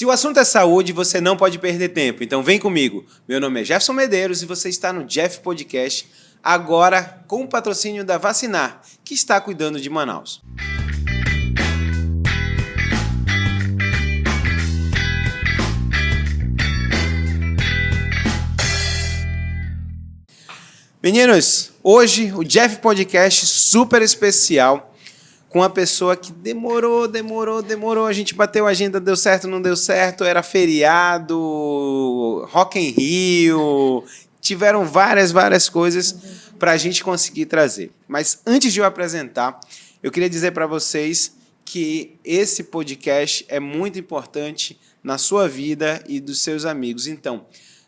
Se o assunto é saúde, você não pode perder tempo, então vem comigo. Meu nome é Jefferson Medeiros e você está no Jeff Podcast, agora com o patrocínio da Vacinar, que está cuidando de Manaus. Meninos, hoje o Jeff Podcast super especial, com uma pessoa que demorou. A gente bateu a agenda, deu certo, não deu certo, era feriado, Rock in Rio, tiveram várias coisas para a gente conseguir trazer. Mas antes de eu apresentar, eu queria dizer para vocês que esse podcast é muito importante na sua vida e dos seus amigos. Então,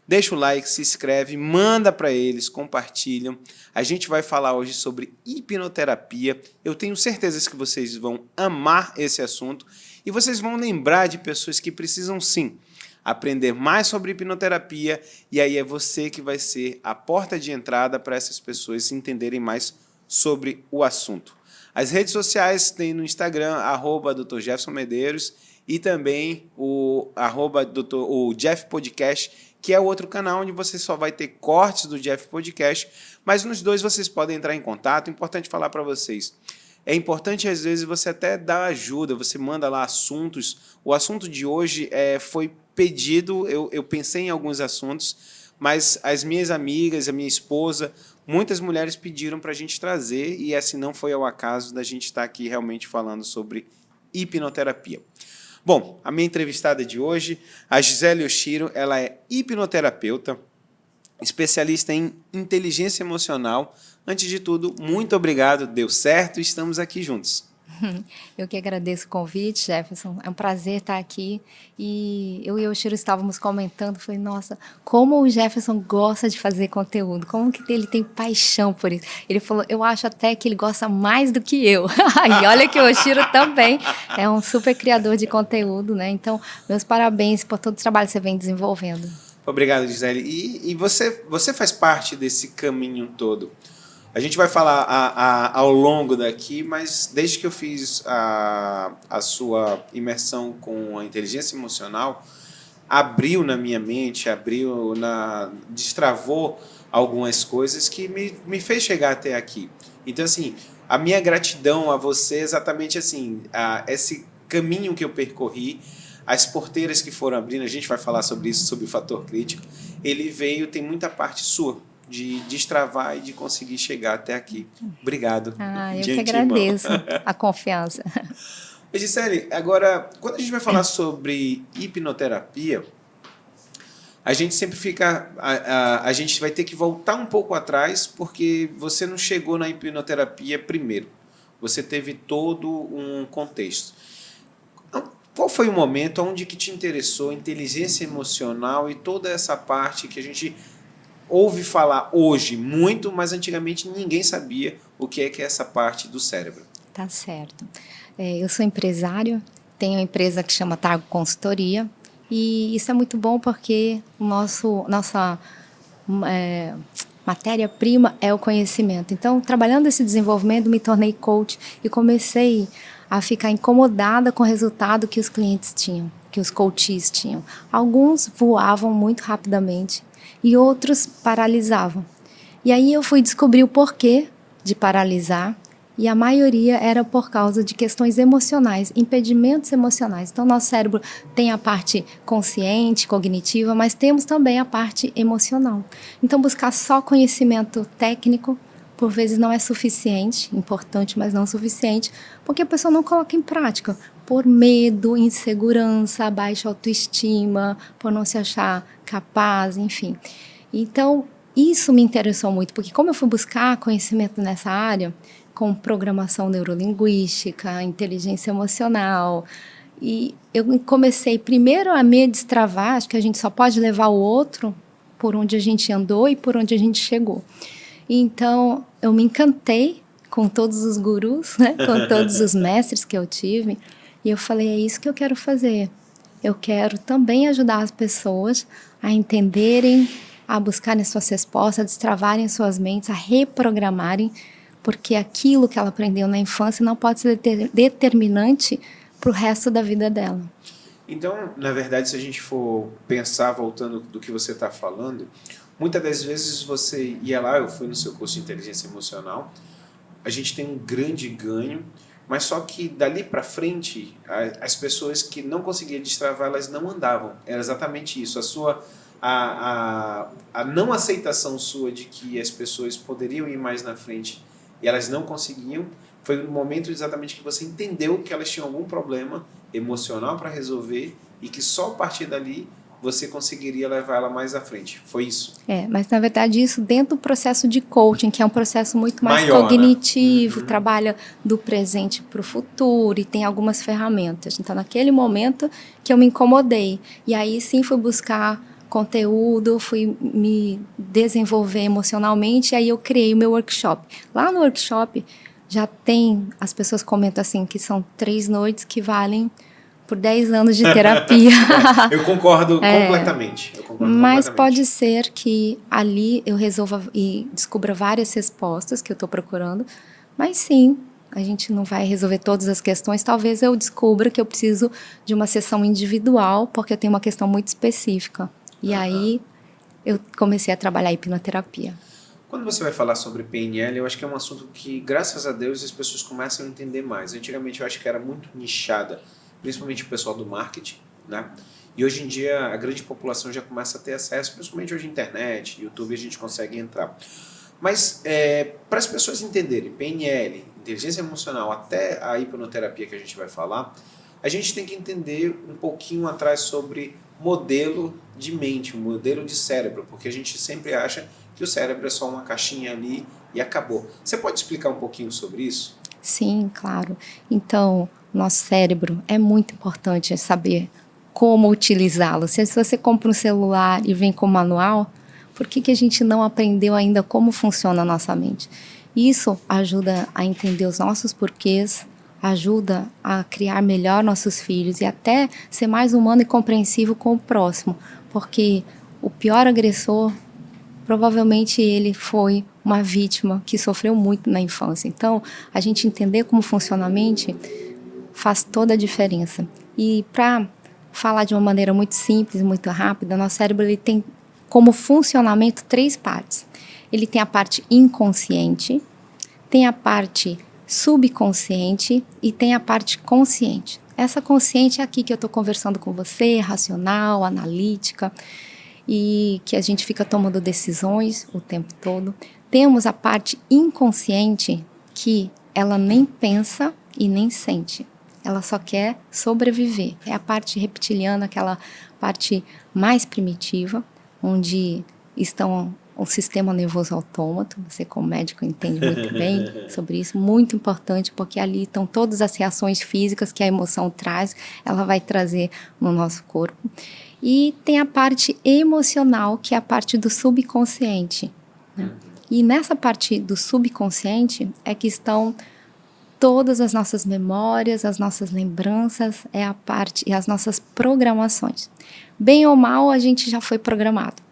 deixa o like, se inscreve, manda para eles, compartilham. A gente vai falar hoje sobre hipnoterapia. Eu tenho certeza que vocês vão amar esse assunto e vocês vão lembrar de pessoas que precisam, sim, aprender mais sobre hipnoterapia, e aí é você que vai ser a porta de entrada para essas pessoas entenderem mais sobre o assunto. As redes sociais tem no Instagram, @Dr. Jefferson Medeiros, e também o Jeff Podcast, que é o outro canal onde você só vai ter cortes do Jeff Podcast, mas nos dois vocês podem entrar em contato. Importante falar para vocês. É importante, às vezes, você até dar ajuda, você manda lá assuntos. O assunto de hoje foi pedido, eu pensei em alguns assuntos, mas as minhas amigas, a minha esposa, muitas mulheres pediram para a gente trazer, e assim não foi ao acaso da gente estar aqui realmente falando sobre hipnoterapia. Bom, a minha entrevistada de hoje, a Gisele Yoshiro, ela é hipnoterapeuta, especialista em inteligência emocional. Antes de tudo, muito obrigado, deu certo e estamos aqui juntos. Eu que agradeço o convite, Jefferson. É um prazer estar aqui. E eu e o Yoshiro estávamos comentando, falei, nossa, como o Jefferson gosta de fazer conteúdo, como que ele tem paixão por isso. Ele falou, eu acho até que ele gosta mais do que eu. E olha que o Yoshiro também é um super criador de conteúdo, né? Então, meus parabéns por todo o trabalho que você vem desenvolvendo. Obrigado, Gisele. E você faz parte desse caminho todo. A gente vai falar ao longo daqui, mas desde que eu fiz a sua imersão com a inteligência emocional, abriu na minha mente, destravou algumas coisas que me fez chegar até aqui. Então, assim, a minha gratidão a você é exatamente assim, esse caminho que eu percorri, as porteiras que foram abrindo, a gente vai falar sobre isso, sobre o fator crítico, tem muita parte sua, de destravar e de conseguir chegar até aqui. Obrigado. Eu que agradeço a confiança. Gisele, agora, quando a gente vai falar sobre hipnoterapia, a gente sempre fica... A gente vai ter que voltar um pouco atrás, porque você não chegou na hipnoterapia primeiro. Você teve todo um contexto. Qual foi o momento onde que te interessou inteligência emocional e toda essa parte que a gente ouve falar hoje muito, mas antigamente ninguém sabia o que é essa parte do cérebro? Tá certo. Eu sou empresário, tenho uma empresa que chama Targo Consultoria, e isso é muito bom porque nossa matéria-prima é o conhecimento. Então, trabalhando esse desenvolvimento, me tornei coach e comecei a ficar incomodada com o resultado que os clientes tinham, que os coaches tinham. Alguns voavam muito rapidamente e outros paralisavam. E aí eu fui descobrir o porquê de paralisar, e a maioria era por causa de questões emocionais, impedimentos emocionais. Então, nosso cérebro tem a parte consciente, cognitiva, mas temos também a parte emocional. Então, buscar só conhecimento técnico, por vezes, não é suficiente, importante, mas não suficiente, porque a pessoa não coloca em prática, por medo, insegurança, baixa autoestima, por não se achar capaz, enfim. Então, isso me interessou muito, porque como eu fui buscar conhecimento nessa área, com programação neurolinguística, inteligência emocional, e eu comecei primeiro a me destravar, acho que a gente só pode levar o outro por onde a gente andou e por onde a gente chegou. Então, eu me encantei com todos os gurus, né? Com todos os mestres que eu tive, e eu falei, é isso que eu quero fazer. Eu quero também ajudar as pessoas a entenderem, a buscarem suas respostas, a destravarem suas mentes, a reprogramarem, porque aquilo que ela aprendeu na infância não pode ser determinante para o resto da vida dela. Então, na verdade, se a gente for pensar, voltando do que você está falando, muitas das vezes você ia lá, eu fui no seu curso de inteligência emocional, a gente tem um grande ganho, mas só que dali para frente, as pessoas que não conseguiam destravar, elas não andavam. Era exatamente isso. A não aceitação sua de que as pessoas poderiam ir mais na frente e elas não conseguiam, foi no momento exatamente que você entendeu que elas tinham algum problema emocional para resolver e que só a partir dali você conseguiria levar ela mais à frente. Foi isso? Mas na verdade isso dentro do processo de coaching, que é um processo muito mais Maior, cognitivo, né? trabalha do presente para o futuro e tem algumas ferramentas. Então, naquele momento que eu me incomodei. E aí sim fui buscar conteúdo, fui me desenvolver emocionalmente, e aí eu criei o meu workshop. Lá no workshop já tem, as pessoas comentam assim, que são 3 noites que valem por 10 anos de terapia. Eu concordo completamente. Mas pode ser que ali eu resolva e descubra várias respostas que eu estou procurando. Mas sim, a gente não vai resolver todas as questões. Talvez eu descubra que eu preciso de uma sessão individual, porque eu tenho uma questão muito específica. E aí eu comecei a trabalhar a hipnoterapia. Quando você vai falar sobre PNL, eu acho que é um assunto que, graças a Deus, as pessoas começam a entender mais. Antigamente eu acho que era muito nichada, principalmente o pessoal do marketing, né? E hoje em dia a grande população já começa a ter acesso, principalmente hoje internet, YouTube, a gente consegue entrar. Mas para as pessoas entenderem PNL, inteligência emocional, até a hipnoterapia que a gente vai falar, a gente tem que entender um pouquinho atrás sobre modelo de mente, um modelo de cérebro, porque a gente sempre acha que o cérebro é só uma caixinha ali e acabou. Você pode explicar um pouquinho sobre isso? Sim, claro. Então, nosso cérebro é muito importante saber como utilizá-lo. Se você compra um celular e vem com manual, por que a gente não aprendeu ainda como funciona a nossa mente? Isso ajuda a entender os nossos porquês, ajuda a criar melhor nossos filhos e até ser mais humano e compreensivo com o próximo, porque o pior agressor, provavelmente ele foi uma vítima que sofreu muito na infância. Então, a gente entender como funciona a mente faz toda a diferença. E para falar de uma maneira muito simples, muito rápida, nosso cérebro ele tem como funcionamento 3 partes. Ele tem a parte inconsciente, tem a parte subconsciente e tem a parte consciente. Essa consciente é aqui que eu estou conversando com você, racional, analítica, e que a gente fica tomando decisões o tempo todo. Temos a parte inconsciente, que ela nem pensa e nem sente. Ela só quer sobreviver. É a parte reptiliana, aquela parte mais primitiva, onde estão o sistema nervoso autômato. Você, como médico, entende muito bem sobre isso. Muito importante, porque ali estão todas as reações físicas que a emoção traz. Ela vai trazer no nosso corpo. E tem a parte emocional, que é a parte do subconsciente, né? E nessa parte do subconsciente é que estão todas as nossas memórias, as nossas lembranças, é a parte e as nossas programações. Bem ou mal, a gente já foi programado.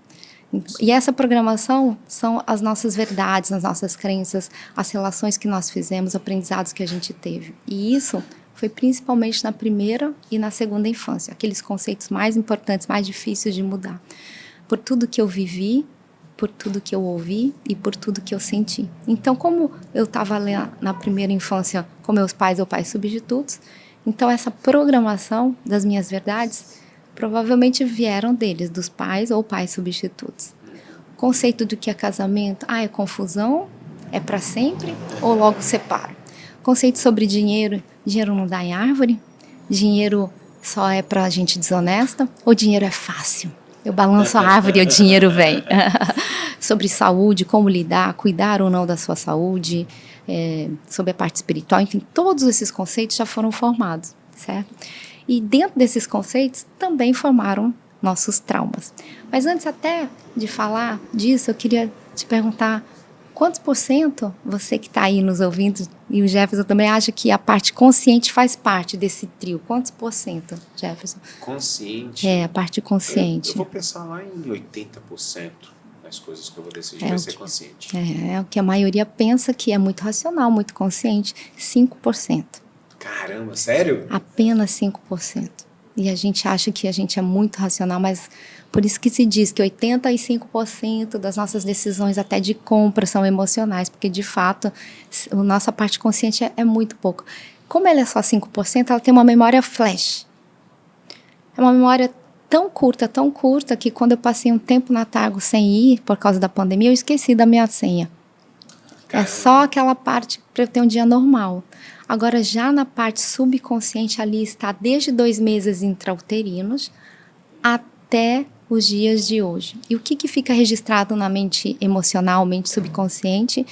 E essa programação são as nossas verdades, as nossas crenças, as relações que nós fizemos, aprendizados que a gente teve. E isso foi principalmente na primeira e na segunda infância, aqueles conceitos mais importantes, mais difíceis de mudar. Por tudo que eu vivi, por tudo que eu ouvi e por tudo que eu senti. Então, como eu estava lá na primeira infância com meus pais ou pais substitutos, então essa programação das minhas verdades provavelmente vieram deles, dos pais ou pais substitutos. O conceito do que é casamento, é confusão, é para sempre ou logo separa. Conceito sobre dinheiro, dinheiro não dá em árvore, dinheiro só é para gente desonesta ou dinheiro é fácil? Eu balanço a árvore e o dinheiro vem. Sobre saúde, como lidar, cuidar ou não da sua saúde, sobre a parte espiritual, enfim, todos esses conceitos já foram formados, certo? E dentro desses conceitos também formaram nossos traumas. Mas antes até de falar disso, eu queria te perguntar quantos % você que está aí nos ouvindo, e o Jefferson também acha que a parte consciente faz parte desse trio? Quantos %, Jefferson? Consciente? A parte consciente. Eu vou pensar lá em 80% das coisas que eu vou decidir vai ser consciente. É o que a maioria pensa, que é muito racional, muito consciente, 5%. Caramba, sério? Apenas 5%. E a gente acha que a gente é muito racional, mas por isso que se diz que 85% das nossas decisões, até de compra, são emocionais, porque de fato a nossa parte consciente é muito pouco. Como ela é só 5%, ela tem uma memória flash. É uma memória tão curta, que quando eu passei um tempo na Targo sem ir, por causa da pandemia, eu esqueci da minha senha. É só aquela parte para eu ter um dia normal. Agora, já na parte subconsciente, ali está desde 2 meses intrauterinos até os dias de hoje. E o que fica registrado na mente emocional, mente subconsciente?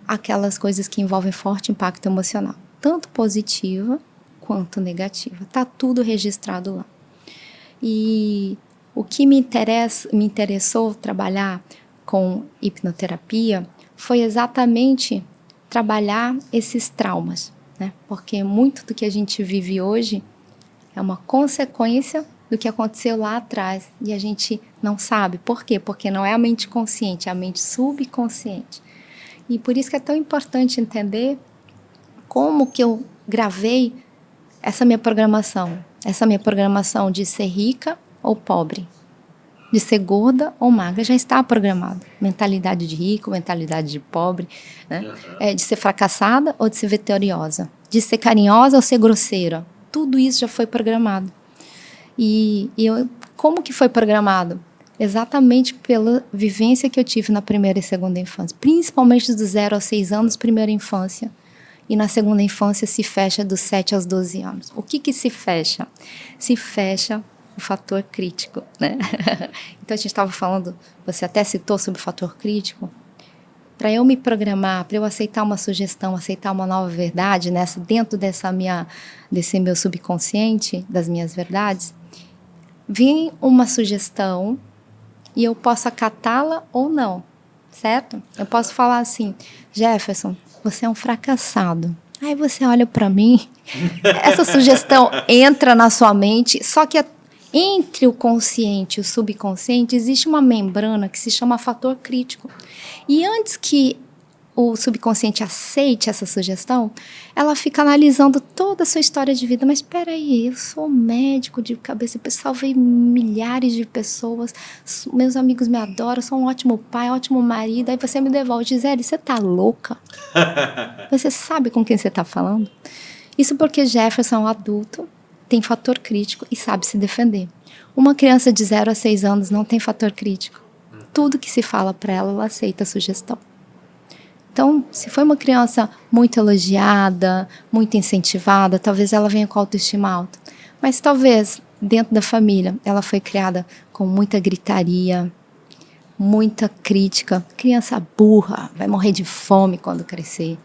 Aquelas coisas que envolvem forte impacto emocional, tanto positiva quanto negativa. Está tudo registrado lá. E o que me interessou trabalhar com hipnoterapia foi exatamente trabalhar esses traumas, né? Porque muito do que a gente vive hoje é uma consequência do que aconteceu lá atrás e a gente não sabe. Por quê? Porque não é a mente consciente, é a mente subconsciente. E por isso que é tão importante entender como que eu gravei essa minha programação de ser rica ou pobre, de ser gorda ou magra, já está programado. Mentalidade de rico, mentalidade de pobre, né? De ser fracassada ou de ser vitoriosa, de ser carinhosa ou ser grosseira. Tudo isso já foi programado. Como que foi programado? Exatamente pela vivência que eu tive na primeira e segunda infância, principalmente dos 0 aos 6 anos, primeira infância. E na segunda infância se fecha dos 7 aos 12 anos. O que se fecha? Se fecha o fator crítico, né? Então a gente estava falando, você até citou sobre o fator crítico. Para eu me programar, para eu aceitar uma sugestão, aceitar uma nova verdade, dentro desse meu subconsciente, das minhas verdades, vem uma sugestão e eu posso acatá-la ou não, certo? Eu posso falar assim, Jefferson, você é um fracassado. Aí você olha para mim, essa sugestão entra na sua mente, só que entre o consciente e o subconsciente existe uma membrana que se chama fator crítico. E antes que o subconsciente aceite essa sugestão, ela fica analisando toda a sua história de vida. Mas espera aí, eu sou médico de cabeça, eu salvei milhares de pessoas, meus amigos me adoram, sou um ótimo pai, ótimo marido. Aí você me devolve, Gisele, você tá louca? Você sabe com quem você está falando? Isso porque Jefferson é um adulto, tem fator crítico e sabe se defender. Uma criança de 0 a 6 anos não tem fator crítico. Tudo que se fala para ela, ela aceita a sugestão. Então, se foi uma criança muito elogiada, muito incentivada, talvez ela venha com autoestima alta. Mas talvez, dentro da família, ela foi criada com muita gritaria, muita crítica. Criança burra, vai morrer de fome quando crescer,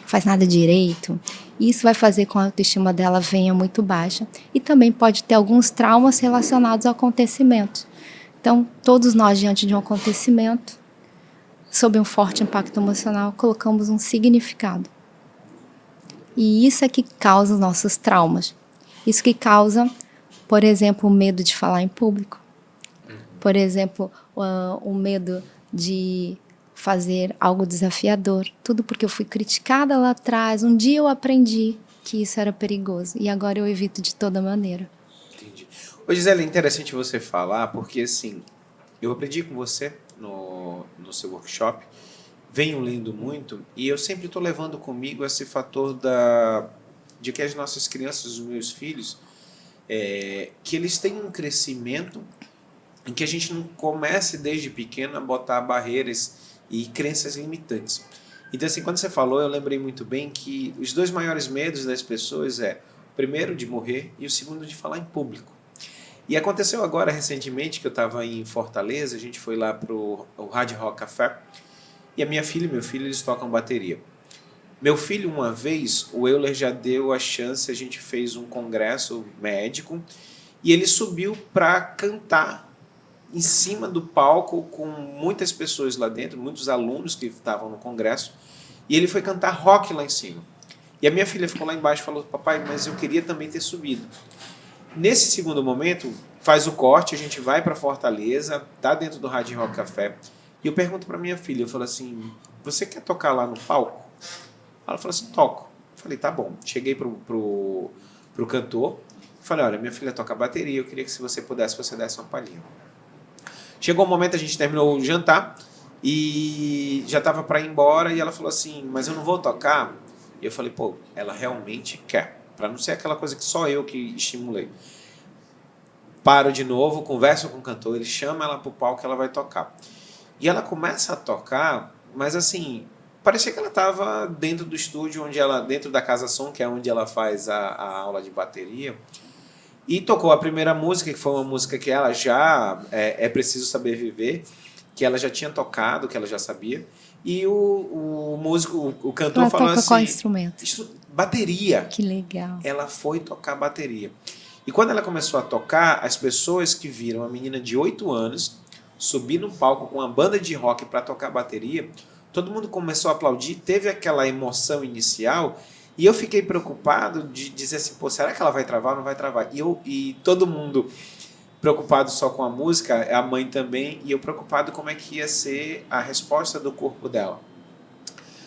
não faz nada direito. Isso vai fazer com que a autoestima dela venha muito baixa. E também pode ter alguns traumas relacionados ao acontecimento. Então, todos nós, diante de um acontecimento, sob um forte impacto emocional, colocamos um significado. E isso é que causa os nossos traumas. Isso que causa, por exemplo, o medo de falar em público. Por exemplo, o medo de fazer algo desafiador. Tudo porque eu fui criticada lá atrás. Um dia eu aprendi que isso era perigoso. E agora eu evito de toda maneira. Entendi. Ô, Gisele, é interessante você falar, porque assim, eu aprendi com você no seu workshop, venho lendo muito, e eu sempre estou levando comigo esse fator de que as nossas crianças, os meus filhos, que eles têm um crescimento em que a gente não comece desde pequeno a botar barreiras e crenças limitantes. Então, assim, quando você falou, eu lembrei muito bem que os 2 maiores medos das pessoas o primeiro de morrer e o segundo de falar em público. E aconteceu agora, recentemente, que eu estava em Fortaleza, a gente foi lá para o Hard Rock Café, e a minha filha e meu filho, eles tocam bateria. Meu filho, uma vez, o Euler já deu a chance, a gente fez um congresso médico, e ele subiu para cantar em cima do palco com muitas pessoas lá dentro, muitos alunos que estavam no congresso, e ele foi cantar rock lá em cima. E a minha filha ficou lá embaixo e falou, papai, mas eu queria também ter subido. Nesse segundo momento, faz o corte, a gente vai para Fortaleza, tá dentro do Hard Rock Café, e eu pergunto para minha filha, eu falo assim, você quer tocar lá no palco? Ela falou assim, toco. Eu falei, tá bom. Cheguei pro cantor, Falei, olha, minha filha toca bateria, eu queria que se você pudesse, você desse uma palhinha. Chegou o momento, a gente terminou o jantar e já estava para ir embora e ela falou assim, mas eu não vou tocar? E eu falei, pô, ela realmente quer, para não ser aquela coisa que só eu que estimulei. Paro de novo, converso com o cantor, ele chama ela pro palco que ela vai tocar. E ela começa a tocar, mas assim, parecia que ela estava dentro do estúdio, dentro da Casa Som, que é onde ela faz a aula de bateria, e tocou a primeira música, que foi uma música que ela já é Preciso Saber Viver, que ela já tinha tocado, que ela já sabia. E o músico, o cantor Ela falou toca assim... qual instrumento? Bateria. Que legal. Ela foi tocar bateria. E quando ela começou a tocar, as pessoas que viram a menina de 8 anos subir no palco com uma banda de rock para tocar bateria, todo mundo começou a aplaudir, teve aquela emoção inicial, e eu fiquei preocupado de dizer assim, pô, será que ela vai travar ou não vai travar? E todo mundo preocupado só com a música, a mãe também, e eu preocupado como é que ia ser a resposta do corpo dela.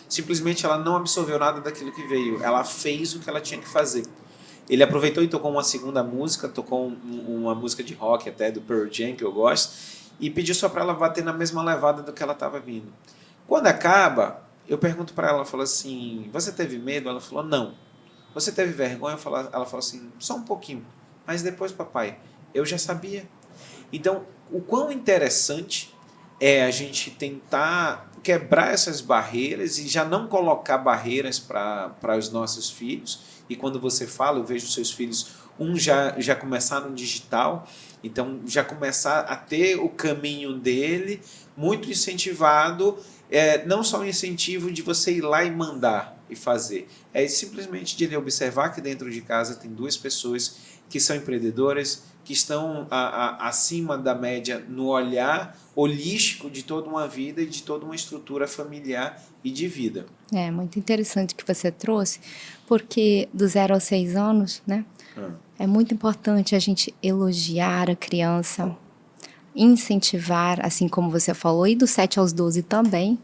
Simplesmente ela não absorveu nada daquilo que veio, ela fez o que ela tinha que fazer. Ele aproveitou e tocou uma segunda música, tocou uma música de rock até, do Pearl Jam, que eu gosto, e pediu só para ela bater na mesma levada do que ela estava vindo. Quando acaba, eu pergunto para ela, falo assim, você teve medo? Ela falou, não. Você teve vergonha? Ela falou assim, só um pouquinho. Mas depois, papai, eu já sabia. Então, o quão interessante é a gente tentar quebrar essas barreiras e já não colocar barreiras para os nossos filhos. E quando você fala, eu vejo seus filhos, já começar no digital, então já começar a ter o caminho dele muito incentivado, não só o incentivo de você ir lá e mandar e fazer, é simplesmente de ele observar que dentro de casa tem duas pessoas que são empreendedoras, que estão acima da média no olhar holístico de toda uma vida e de toda uma estrutura familiar e de vida. É muito interessante que você trouxe, porque do 0 aos 6 anos, né? É muito importante a gente elogiar a criança, incentivar, assim como você falou, e do 7 aos 12 também.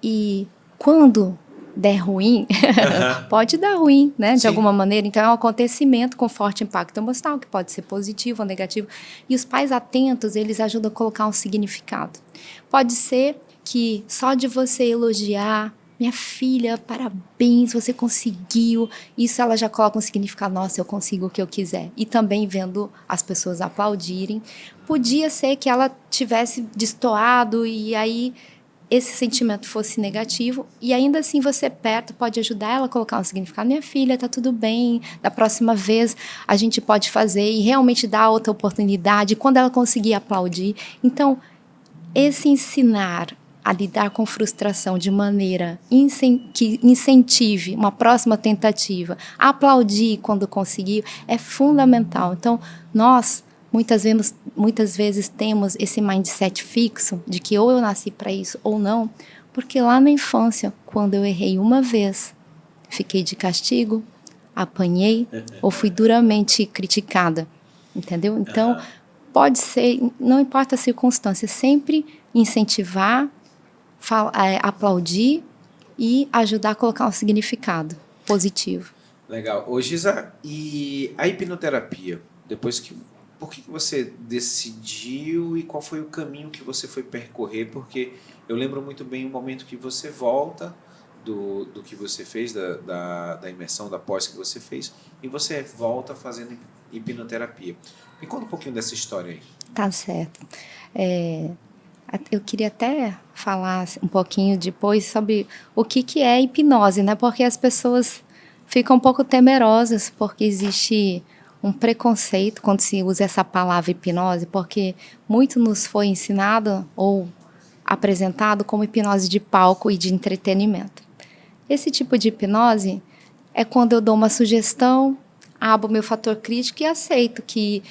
E quando der ruim, pode dar ruim, né? De alguma maneira. Então, é um acontecimento com forte impacto emocional, que pode ser positivo ou negativo. E os pais atentos, eles ajudam a colocar um significado. Pode ser que só de você elogiar, minha filha, parabéns, você conseguiu. Isso ela já coloca um significado, nossa, eu consigo o que eu quiser. E também vendo as pessoas aplaudirem. Podia ser que ela tivesse destoado e aí esse sentimento fosse negativo, e ainda assim você perto pode ajudar ela a colocar um significado. Minha filha, tá tudo bem, da próxima vez a gente pode fazer, e realmente dar outra oportunidade, quando ela conseguir aplaudir. Então, esse ensinar a lidar com frustração de maneira que incentive uma próxima tentativa, aplaudir quando conseguir, é fundamental. Então, nós muitas vezes temos esse mindset fixo de que ou eu nasci para isso ou não, porque lá na infância, quando eu errei uma vez, fiquei de castigo, apanhei ou fui duramente criticada, entendeu? Então, pode ser, não importa a circunstância, sempre incentivar, aplaudir e ajudar a colocar um significado positivo. Legal. Ô, Giza, e a hipnoterapia, por que você decidiu e qual foi o caminho que você foi percorrer? Porque eu lembro muito bem o momento que você volta do que você fez, da imersão, da pós que você fez, e você volta fazendo hipnoterapia. Me conta um pouquinho dessa história aí. Tá certo. Eu queria até falar um pouquinho depois sobre o que é hipnose, né? Porque as pessoas ficam um pouco temerosas, porque existe um preconceito quando se usa essa palavra hipnose, porque muito nos foi ensinado ou apresentado como hipnose de palco e de entretenimento. Esse tipo de hipnose é quando eu dou uma sugestão, abro meu fator crítico e aceito que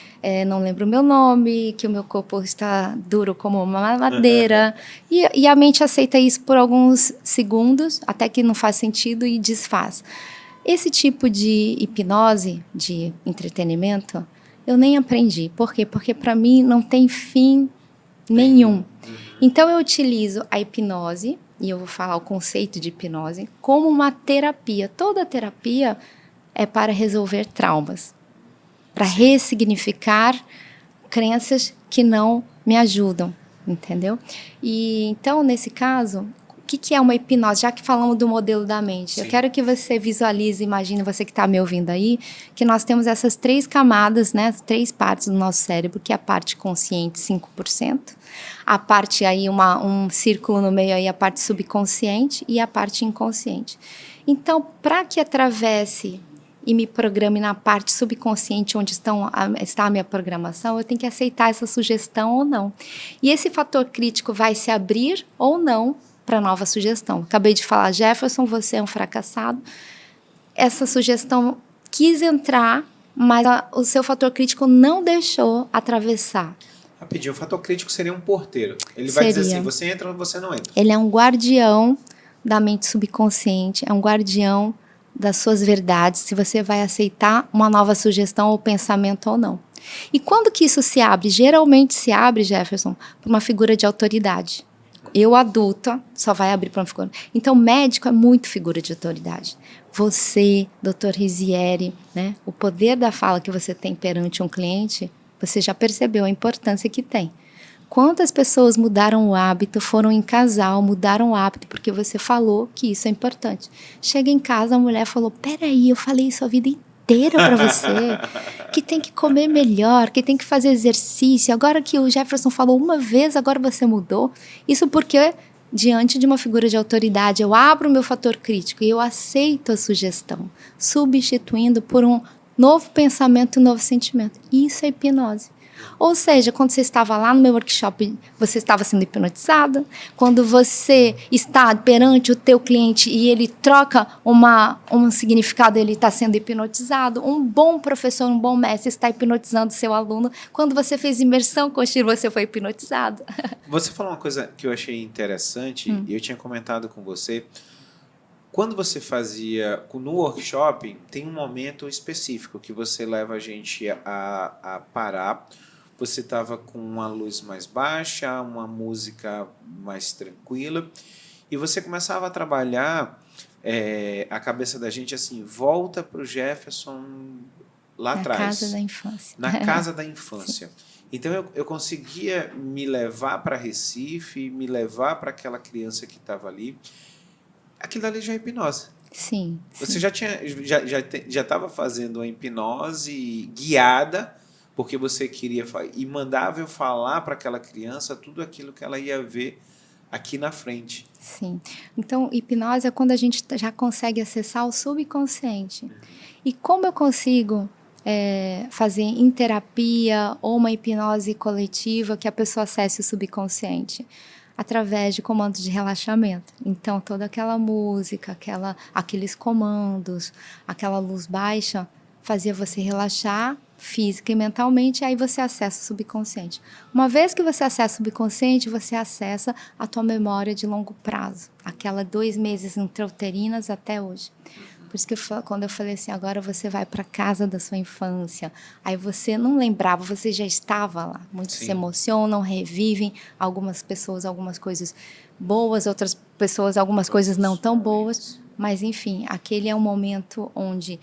não lembro o meu nome, que o meu corpo está duro como uma madeira. E a mente aceita isso por alguns segundos, até que não faz sentido e desfaz. Esse tipo de hipnose, de entretenimento, eu nem aprendi. Por quê? Porque para mim não tem fim nenhum. Então eu utilizo a hipnose, e eu vou falar o conceito de hipnose, como uma terapia. Toda terapia é para resolver traumas. para ressignificar crenças que não me ajudam, entendeu? E então, nesse caso, o que é uma hipnose? Já que falamos do modelo da mente, Sim. eu quero que você visualize, imagine você que está me ouvindo aí, que nós temos essas 3 camadas, né, 3 partes do nosso cérebro, que é a parte consciente, 5%, a parte aí, um círculo no meio aí, a parte subconsciente e a parte inconsciente. Então, para que atravesse e me programe na parte subconsciente, onde está a minha programação, eu tenho que aceitar essa sugestão ou não. E esse fator crítico vai se abrir ou não para nova sugestão. Acabei de falar, Jefferson, você é um fracassado. Essa sugestão quis entrar, mas o seu fator crítico não deixou atravessar. Rapidinho, o fator crítico seria um porteiro. Ele vai dizer Seria. assim, você entra ou você não entra. Ele é um guardião da mente subconsciente, é um guardião das suas verdades, se você vai aceitar uma nova sugestão ou pensamento ou não. E quando que isso se abre? Geralmente se abre, Jefferson, por uma figura de autoridade. Eu, adulta, só vai abrir para uma figura. Então, médico é muito figura de autoridade. Você, doutor Rizieri, né, o poder da fala que você tem perante um cliente, você já percebeu a importância que tem. Quantas pessoas mudaram o hábito, foram em casal, mudaram o hábito porque você falou que isso é importante. Chega em casa, a mulher falou, peraí, eu falei isso a vida inteira para você, que tem que comer melhor, que tem que fazer exercício. Agora que o Jefferson falou uma vez, agora você mudou. Isso porque, diante de uma figura de autoridade, eu abro o meu fator crítico e eu aceito a sugestão, substituindo por um novo pensamento e um novo sentimento. Isso é hipnose. Ou seja, quando você estava lá no meu workshop, você estava sendo hipnotizada. Quando você está perante o teu cliente e ele troca um significado, ele está sendo hipnotizado. Um bom professor, um bom mestre está hipnotizando seu aluno. Quando você fez imersão com o Shiro, você foi hipnotizado. Você falou uma coisa que eu achei interessante, e eu tinha comentado com você. Quando você fazia no workshop, tem um momento específico que você leva a gente a parar. Você estava com uma luz mais baixa, uma música mais tranquila, e você começava a trabalhar a cabeça da gente assim, volta para o Jefferson lá atrás. Na casa da infância. Na casa da infância. Então eu conseguia me levar para Recife, me levar para aquela criança que estava ali. Aquilo ali já é hipnose. Sim. Você já estava fazendo a hipnose guiada, porque você queria e mandava eu falar para aquela criança tudo aquilo que ela ia ver aqui na frente. Sim. Então, hipnose é quando a gente já consegue acessar o subconsciente. E como eu consigo fazer em terapia ou uma hipnose coletiva que a pessoa acesse o subconsciente? Através de comandos de relaxamento. Então, toda aquela música, aqueles comandos, aquela luz baixa, fazia você relaxar física e mentalmente, e aí você acessa o subconsciente. Uma vez que você acessa o subconsciente, você acessa a tua memória de longo prazo, aquela 2 meses intrauterinas até hoje. Por isso que quando eu falei assim, agora você vai para a casa da sua infância, aí você não lembrava, você já estava lá. Muitos se emocionam, revivem, algumas pessoas, algumas coisas boas, outras pessoas, algumas coisas não tão boas, mas enfim, aquele é um momento onde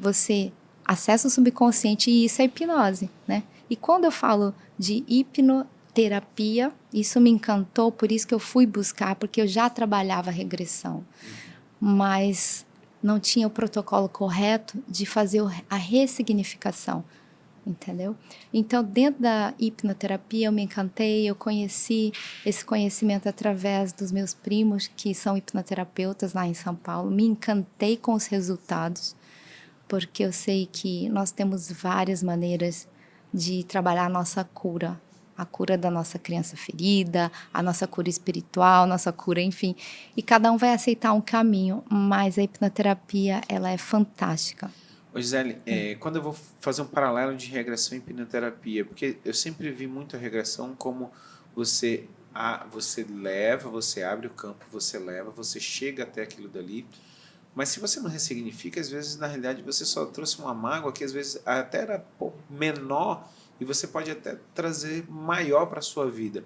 você acessa o subconsciente e isso é hipnose, né? E quando eu falo de hipnoterapia, isso me encantou, por isso que eu fui buscar, porque eu já trabalhava regressão, mas não tinha o protocolo correto de fazer a ressignificação, entendeu? Então, dentro da hipnoterapia, eu me encantei, eu conheci esse conhecimento através dos meus primos, que são hipnoterapeutas lá em São Paulo, me encantei com os resultados, porque eu sei que nós temos várias maneiras de trabalhar a nossa cura, a cura da nossa criança ferida, a nossa cura espiritual, a nossa cura, enfim. E cada um vai aceitar um caminho, mas a hipnoterapia, ela é fantástica. Ô Gisele, quando eu vou fazer um paralelo de regressão e hipnoterapia, porque eu sempre vi muito a regressão como você leva, você abre o campo, você leva, você chega até aquilo dali, mas se você não ressignifica, às vezes, na realidade, você só trouxe uma mágoa que às vezes até era menor e você pode até trazer maior para a sua vida.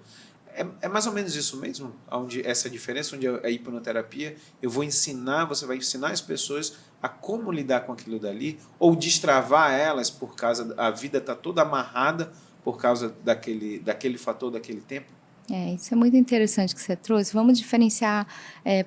É mais ou menos isso mesmo? Onde essa diferença, onde a hipnoterapia, você vai ensinar as pessoas a como lidar com aquilo dali, ou destravar elas por causa, a vida está toda amarrada por causa daquele fator, daquele tempo? Isso é muito interessante que você trouxe. Vamos diferenciar,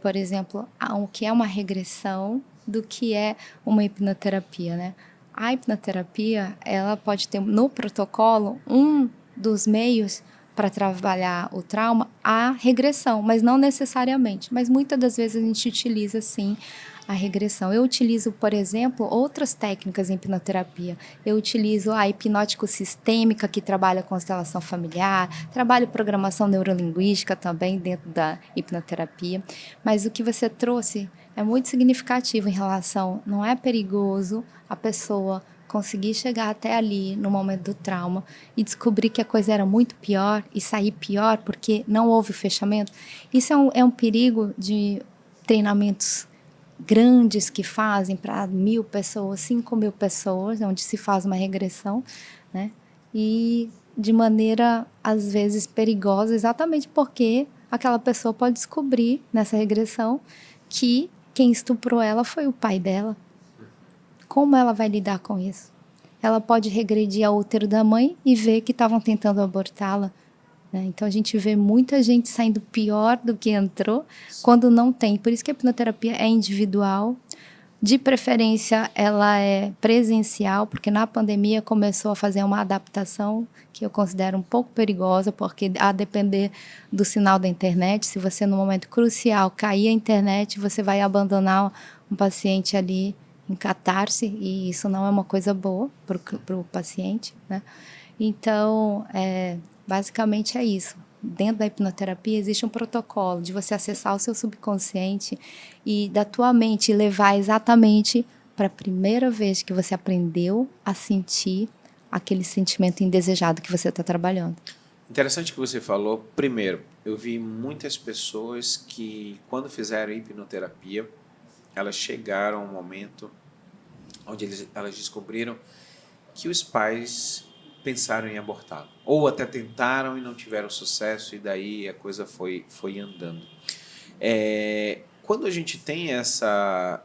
por exemplo, o que é uma regressão do que é uma hipnoterapia, né? A hipnoterapia, ela pode ter no protocolo um dos meios para trabalhar o trauma, a regressão, mas não necessariamente. Mas muitas das vezes a gente utiliza, sim, a regressão. Eu utilizo, por exemplo, outras técnicas em hipnoterapia. Eu utilizo a hipnótico-sistêmica, que trabalha constelação familiar, trabalho programação neurolinguística também dentro da hipnoterapia. Mas o que você trouxe é muito significativo em relação, não é perigoso a pessoa conseguir chegar até ali no momento do trauma e descobrir que a coisa era muito pior e sair pior porque não houve fechamento. Isso é um perigo de treinamentos grandes que fazem para 1.000 pessoas, 5.000 pessoas, onde se faz uma regressão, né? E de maneira, às vezes, perigosa, exatamente porque aquela pessoa pode descobrir, nessa regressão, que quem estuprou ela foi o pai dela. Como ela vai lidar com isso? Ela pode regredir ao útero da mãe e ver que estavam tentando abortá-la. Então, a gente vê muita gente saindo pior do que entrou quando não tem. Por isso que a hipnoterapia é individual. De preferência, ela é presencial, porque na pandemia começou a fazer uma adaptação que eu considero um pouco perigosa, porque a depender do sinal da internet, se você, no momento crucial, cair a internet, você vai abandonar um paciente ali em catarse, e isso não é uma coisa boa para o paciente, né? Então, basicamente é isso. Dentro da hipnoterapia existe um protocolo de você acessar o seu subconsciente e da tua mente levar exatamente para a primeira vez que você aprendeu a sentir aquele sentimento indesejado que você está trabalhando. Interessante que você falou. Primeiro, eu vi muitas pessoas que, quando fizeram hipnoterapia, elas chegaram a um momento onde elas descobriram que os pais pensaram em abortá-lo, ou até tentaram e não tiveram sucesso, e daí a coisa foi andando. Quando a gente tem essa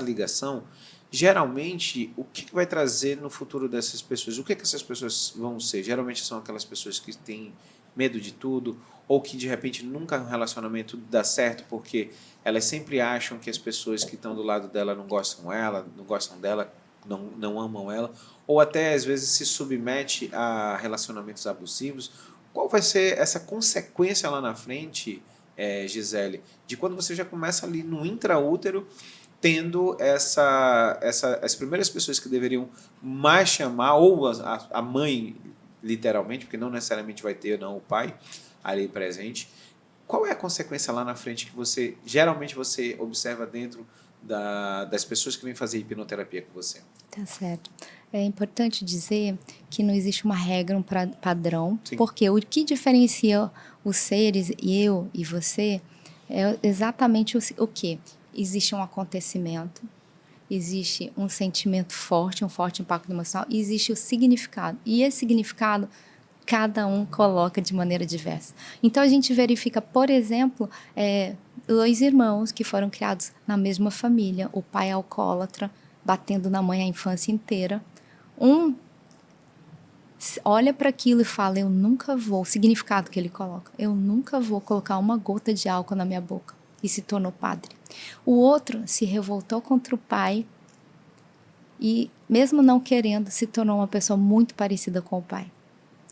ligação, geralmente, o que vai trazer no futuro dessas pessoas? O que essas pessoas vão ser? Geralmente são aquelas pessoas que têm medo de tudo, ou que de repente nunca um relacionamento dá certo, porque elas sempre acham que as pessoas que estão do lado dela não gostam dela, não amam ela, ou até às vezes se submete a relacionamentos abusivos. Qual vai ser essa consequência lá na frente, Gisele, de quando você já começa ali no intraútero, tendo as primeiras pessoas que deveriam mais chamar, ou a mãe, literalmente, porque não necessariamente vai ter não o pai ali presente. Qual é a consequência lá na frente que geralmente você observa dentro das pessoas que vêm fazer hipnoterapia com você? Tá certo. É importante dizer que não existe uma regra, um padrão, Sim. Porque o que diferencia os seres, eu e você, é exatamente o quê? Existe um acontecimento, existe um sentimento forte, um forte impacto emocional, e existe o significado. E esse significado, cada um coloca de maneira diversa. Então, a gente verifica, por exemplo, 2 irmãos que foram criados na mesma família, o pai é alcoólatra, batendo na mãe a infância inteira. Um olha para aquilo e fala, eu nunca vou, o significado que ele coloca, eu nunca vou colocar uma gota de álcool na minha boca, e se tornou padre. O outro se revoltou contra o pai e, mesmo não querendo, se tornou uma pessoa muito parecida com o pai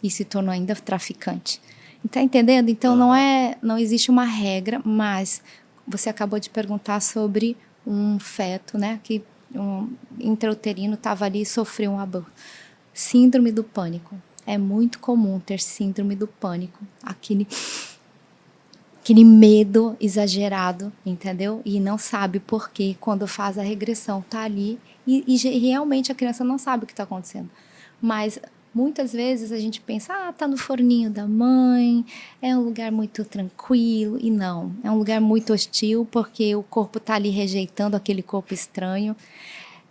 e se tornou ainda traficante. Está entendendo? Então, não existe uma regra, mas você acabou de perguntar sobre um feto, né, que um intrauterino estava ali e sofreu um aborto. Síndrome do pânico. É muito comum ter síndrome do pânico. Aquele medo exagerado, entendeu? E não sabe por quê. Quando faz a regressão, tá ali e realmente a criança não sabe o que está acontecendo. Mas muitas vezes a gente pensa, tá no forninho da mãe, é um lugar muito tranquilo. E não, é um lugar muito hostil, porque o corpo tá ali rejeitando aquele corpo estranho.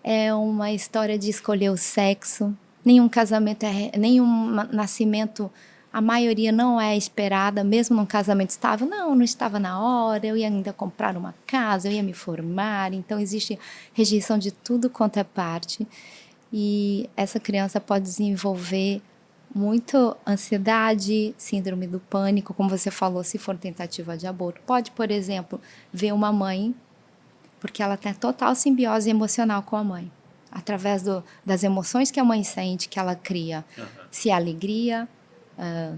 É uma história de escolher o sexo. Nenhum casamento, nenhum nascimento A maioria não é esperada, mesmo num casamento estável. Não estava na hora, eu ia ainda comprar uma casa, eu ia me formar. Então, existe rejeição de tudo quanto é parte. E essa criança pode desenvolver muito ansiedade, síndrome do pânico, como você falou, se for tentativa de aborto. Pode, por exemplo, ver uma mãe, porque ela tem total simbiose emocional com a mãe. Através das emoções que a mãe sente, que ela cria. Se é alegria,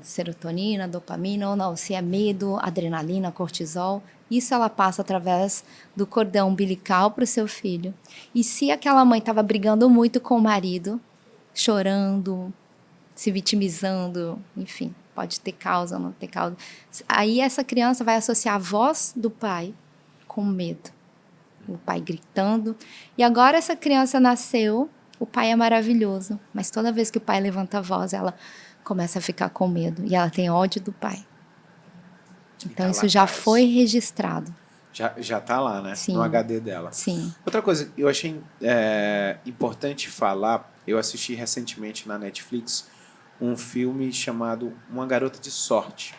serotonina, dopamina ou não, se é medo, adrenalina, cortisol, isso ela passa através do cordão umbilical para o seu filho. E se aquela mãe estava brigando muito com o marido, chorando, se vitimizando, enfim, pode ter causa ou não ter causa, aí essa criança vai associar a voz do pai com medo. O pai gritando. E agora essa criança nasceu, o pai é maravilhoso, mas toda vez que o pai levanta a voz, ela começa a ficar com medo e ela tem ódio do pai. Então tá isso já atrás. foi registrado. Já tá lá, né? Sim. No HD dela. Sim. Outra coisa que eu achei importante falar, eu assisti recentemente na Netflix um filme chamado Uma Garota de Sorte.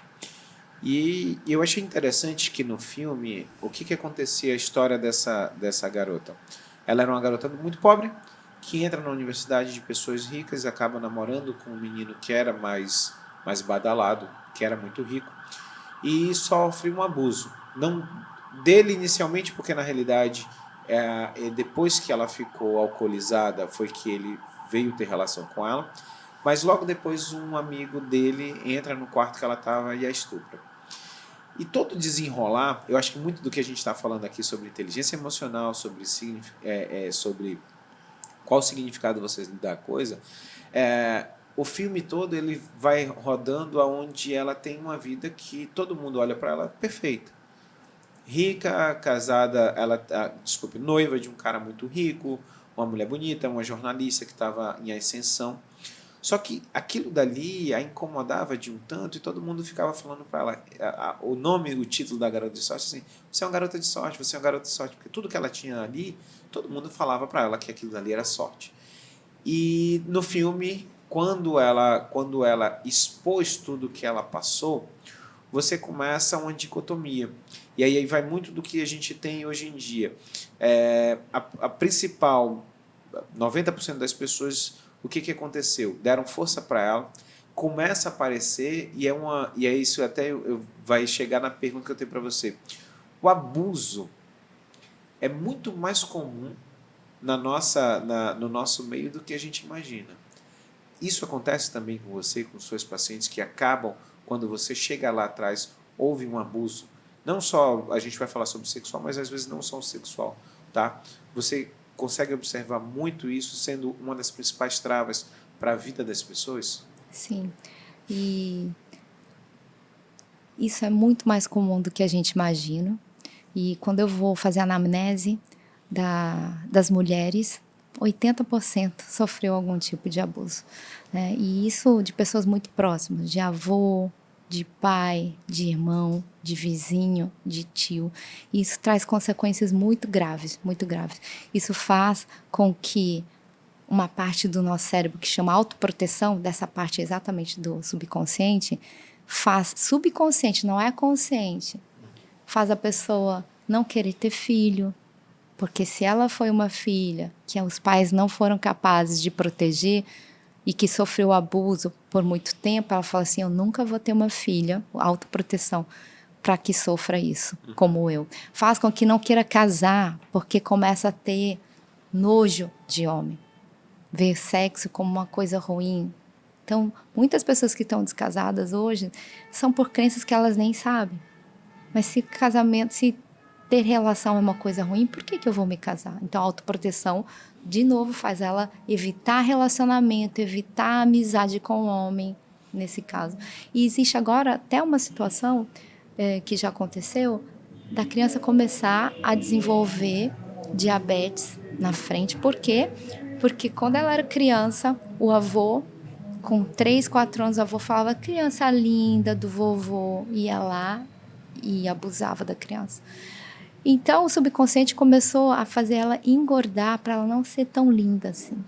E eu achei interessante que no filme, o que acontecia a história dessa garota? Ela era uma garota muito pobre, que entra na universidade de pessoas ricas e acaba namorando com um menino que era mais badalado, que era muito rico, e sofre um abuso. Não dele inicialmente, porque na realidade, depois que ela ficou alcoolizada, foi que ele veio ter relação com ela, mas logo depois um amigo dele entra no quarto que ela estava e a estupra. E todo desenrolar, eu acho que muito do que a gente está falando aqui sobre inteligência emocional, sobre qual o significado você dá à coisa, o filme todo ele vai rodando aonde ela tem uma vida que todo mundo olha para ela perfeita. Rica, casada, noiva de um cara muito rico, uma mulher bonita, uma jornalista que estava em ascensão. Só que aquilo dali a incomodava de um tanto e todo mundo ficava falando para ela, o título da garota de sorte, assim, você é uma garota de sorte, você é uma garota de sorte, porque tudo que ela tinha ali, todo mundo falava para ela que aquilo dali era sorte. E no filme, quando ela expôs tudo que ela passou, você começa uma dicotomia. E aí vai muito do que a gente tem hoje em dia. A principal, 90% das pessoas, o que aconteceu? Deram força para ela, começa a aparecer, e é isso até vai chegar na pergunta que eu tenho para você. O abuso é muito mais comum no nosso meio do que a gente imagina. Isso acontece também com você, com seus pacientes, que acabam, quando você chega lá atrás, houve um abuso. Não só, a gente vai falar sobre sexual, mas às vezes não só o sexual. Tá? Você consegue observar muito isso sendo uma das principais travas para a vida das pessoas? Sim. E isso é muito mais comum do que a gente imagina. E quando eu vou fazer a anamnese das mulheres, 80% sofreu algum tipo de abuso. Né? E isso de pessoas muito próximas, de avô, de pai, de irmão, de vizinho, de tio. E isso traz consequências muito graves, muito graves. Isso faz com que uma parte do nosso cérebro que chama autoproteção, dessa parte exatamente do subconsciente, subconsciente, não é consciente, faz a pessoa não querer ter filho, porque se ela foi uma filha que os pais não foram capazes de proteger e que sofreu abuso por muito tempo, ela fala assim, eu nunca vou ter uma filha, autoproteção, para que sofra isso, como eu. Faz com que não queira casar, porque começa a ter nojo de homem, ver sexo como uma coisa ruim. Então, muitas pessoas que estão descasadas hoje são por crenças que elas nem sabem. Mas se ter relação é uma coisa ruim, por que eu vou me casar? Então, a autoproteção, de novo, faz ela evitar relacionamento, evitar amizade com o homem, nesse caso. E existe agora até uma situação que já aconteceu, da criança começar a desenvolver diabetes na frente. Por quê? Porque quando ela era criança, o avô, com 3, 4 anos, o avô falava, criança linda do vovô, ia lá e abusava da criança. Então, o subconsciente começou a fazer ela engordar para ela não ser tão linda assim.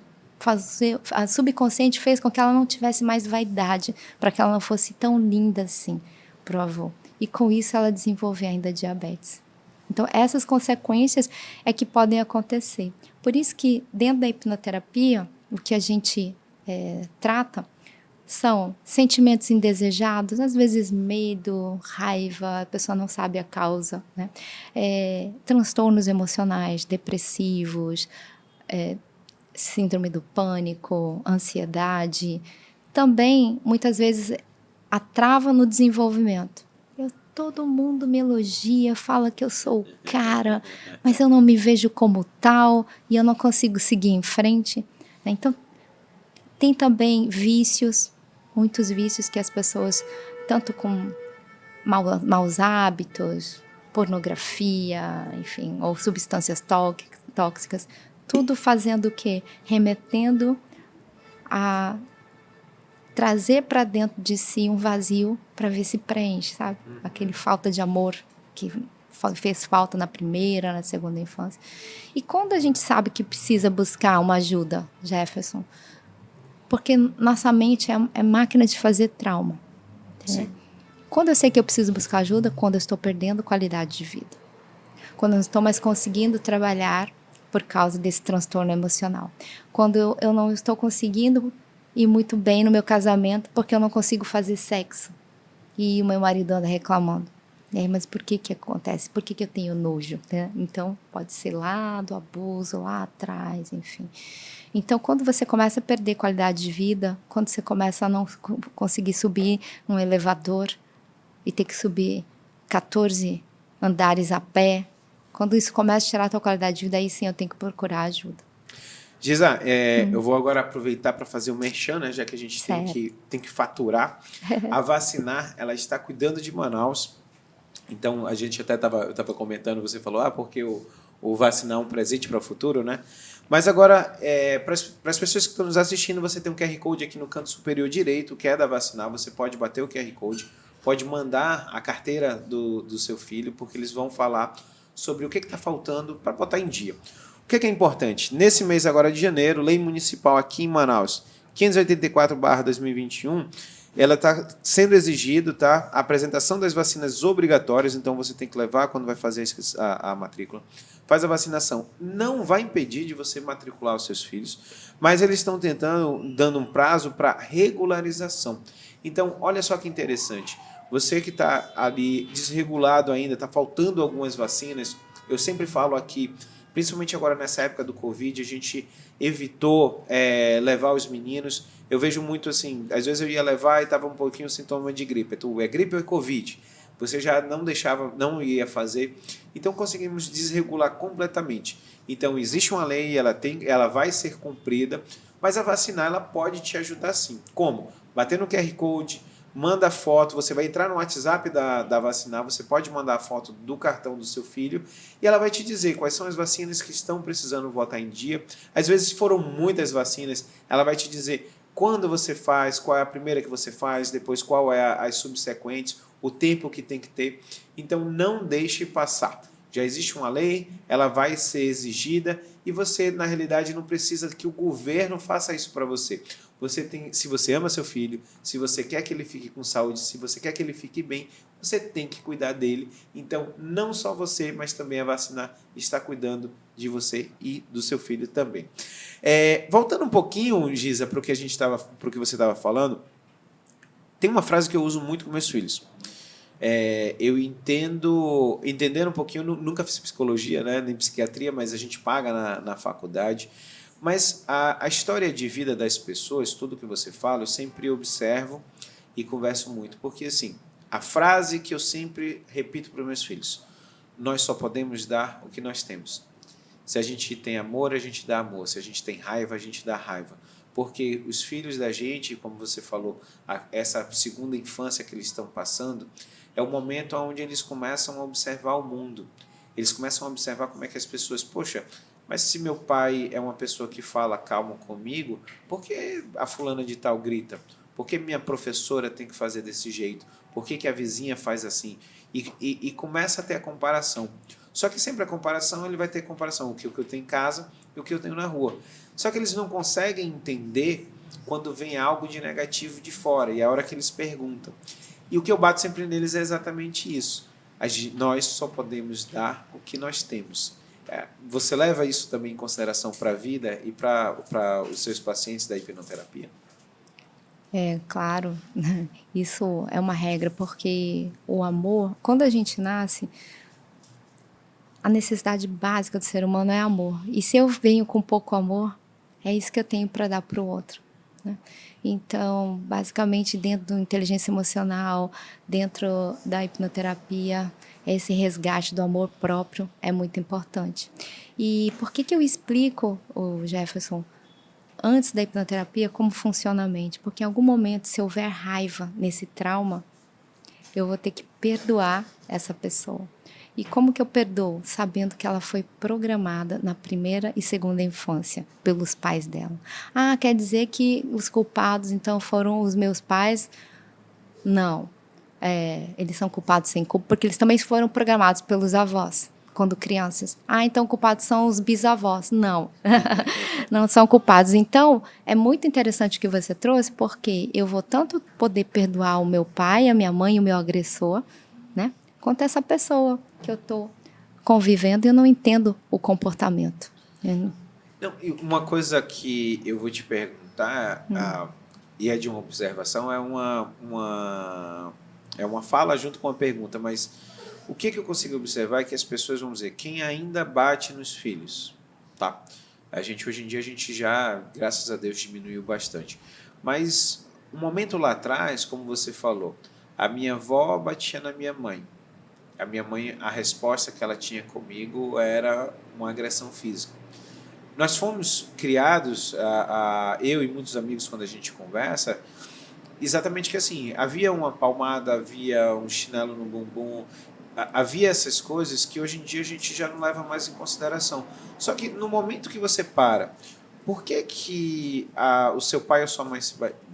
a subconsciente fez com que ela não tivesse mais vaidade, para que ela não fosse tão linda assim pro avô. E com isso ela desenvolveu ainda diabetes. Então essas consequências é que podem acontecer. Por isso que dentro da hipnoterapia, o que a gente trata são sentimentos indesejados, às vezes medo, raiva, a pessoa não sabe a causa, né? Transtornos emocionais, depressivos, síndrome do pânico, ansiedade. Também, muitas vezes, a trava no desenvolvimento. Todo mundo me elogia, fala que eu sou o cara, mas eu não me vejo como tal e eu não consigo seguir em frente. Então, tem também vícios, muitos vícios que as pessoas, tanto com maus hábitos, pornografia, enfim, ou substâncias tóxicas, tudo fazendo o quê? Remetendo a trazer para dentro de si um vazio para ver se preenche, sabe? Aquele falta de amor que fez falta na primeira, na segunda infância. E quando a gente sabe que precisa buscar uma ajuda, Jefferson, porque nossa mente é máquina de fazer trauma. Sim. Quando eu sei que eu preciso buscar ajuda, quando eu estou perdendo qualidade de vida. Quando eu não estou mais conseguindo trabalhar por causa desse transtorno emocional. Quando eu não estou conseguindo ir muito bem no meu casamento porque eu não consigo fazer sexo. E o meu marido anda reclamando. Mas por que acontece? Por que eu tenho nojo? Né? Então, pode ser lá do abuso, lá atrás, enfim. Então, quando você começa a perder qualidade de vida, quando você começa a não conseguir subir num elevador e ter que subir 14 andares a pé, quando isso começa a tirar a tua qualidade de vida, aí sim eu tenho que procurar ajuda. Giza, eu vou agora aproveitar para fazer o merchan, né, já que a gente tem que faturar. A Vacinar, ela está cuidando de Manaus. Então, a gente até eu estava comentando, você falou, porque o vacinar é um presente para o futuro, né? Mas agora, para as pessoas que estão nos assistindo, você tem um QR Code aqui no canto superior direito, que é da Vacinar. Você pode bater o QR Code, pode mandar a carteira do seu filho, porque eles vão falar sobre o que está faltando para botar em dia. O que é importante? Nesse mês agora de janeiro, lei municipal aqui em Manaus, 584/2021, ela está sendo exigido, tá? A apresentação das vacinas obrigatórias, então você tem que levar quando vai fazer a matrícula. Faz a vacinação. Não vai impedir de você matricular os seus filhos, mas eles estão dando um prazo para regularização. Então, olha só que interessante. Você que está ali desregulado ainda, está faltando algumas vacinas, eu sempre falo aqui, principalmente agora nessa época do Covid, a gente evitou levar os meninos. Eu vejo muito assim, às vezes eu ia levar e estava um pouquinho sintoma de gripe. É gripe ou é Covid? Você já não ia fazer. Então conseguimos desregular completamente. Então existe uma lei, ela vai ser cumprida, mas a vacinar ela pode te ajudar sim. Como? Bater no QR Code, manda foto, você vai entrar no WhatsApp da Vacinar, você pode mandar a foto do cartão do seu filho e ela vai te dizer quais são as vacinas que estão precisando botar em dia. Às vezes foram muitas vacinas, ela vai te dizer quando você faz, qual é a primeira que você faz, depois qual é as subsequentes, o tempo que tem que ter. Então não deixe passar. Já existe uma lei, ela vai ser exigida e você, na realidade, não precisa que o governo faça isso para você. Se você ama seu filho, se você quer que ele fique com saúde, se você quer que ele fique bem, você tem que cuidar dele. Então, não só você, mas também a Vacinar está cuidando de você e do seu filho também. Voltando um pouquinho, Giza, para o que você estava falando, tem uma frase que eu uso muito com meus filhos. Eu entendendo um pouquinho, nunca fiz psicologia, né, nem psiquiatria, mas a gente paga na faculdade. Mas a história de vida das pessoas, tudo que você fala, eu sempre observo e converso muito. Porque, assim, a frase que eu sempre repito para os meus filhos, nós só podemos dar o que nós temos. Se a gente tem amor, a gente dá amor. Se a gente tem raiva, a gente dá raiva. Porque os filhos da gente, como você falou, essa segunda infância que eles estão passando, é o momento onde eles começam a observar o mundo. Eles começam a observar como é que as pessoas... Poxa, mas se meu pai é uma pessoa que fala calmo comigo, por que a fulana de tal grita? Por que minha professora tem que fazer desse jeito? Por que a vizinha faz assim? E começa a ter a comparação. Só que sempre a comparação, ele vai ter comparação, o que eu tenho em casa e o que eu tenho na rua. Só que eles não conseguem entender quando vem algo de negativo de fora, e é a hora que eles perguntam. E o que eu bato sempre neles é exatamente isso. Nós só podemos dar o que nós temos. Você leva isso também em consideração para a vida e para os seus pacientes da hipnoterapia? É, claro, isso é uma regra, porque o amor, quando a gente nasce, a necessidade básica do ser humano é amor. E se eu venho com pouco amor, é isso que eu tenho para dar para o outro, né? Então, basicamente, dentro da inteligência emocional, dentro da hipnoterapia, esse resgate do amor próprio é muito importante. E por que eu explico, o Jefferson, antes da hipnoterapia, como funciona a mente? Porque em algum momento, se houver raiva nesse trauma, eu vou ter que perdoar essa pessoa. E como que eu perdoo? Sabendo que ela foi programada na primeira e segunda infância pelos pais dela. Ah, quer dizer que os culpados, então, foram os meus pais? Não. Eles são culpados sem culpa, porque eles também foram programados pelos avós, quando crianças. Ah, então culpados são os bisavós. Não. Não são culpados. Então, é muito interessante o que você trouxe, porque eu vou tanto poder perdoar o meu pai, a minha mãe, o meu agressor, né? Quanto essa pessoa que eu estou convivendo e eu não entendo o comportamento. Não, e uma coisa que eu vou te perguntar, e é de uma observação, é uma fala junto com uma pergunta, mas o que eu consigo observar é que as pessoas vão dizer, quem ainda bate nos filhos, tá? Hoje em dia, a gente já, graças a Deus, diminuiu bastante. Mas um momento lá atrás, como você falou, a minha avó batia na minha mãe. A minha mãe, a resposta que ela tinha comigo era uma agressão física. Nós fomos criados, eu e muitos amigos, quando a gente conversa, exatamente que assim, havia uma palmada, havia um chinelo no bumbum, havia essas coisas que hoje em dia a gente já não leva mais em consideração. Só que no momento que você para, por que o seu pai ou sua mãe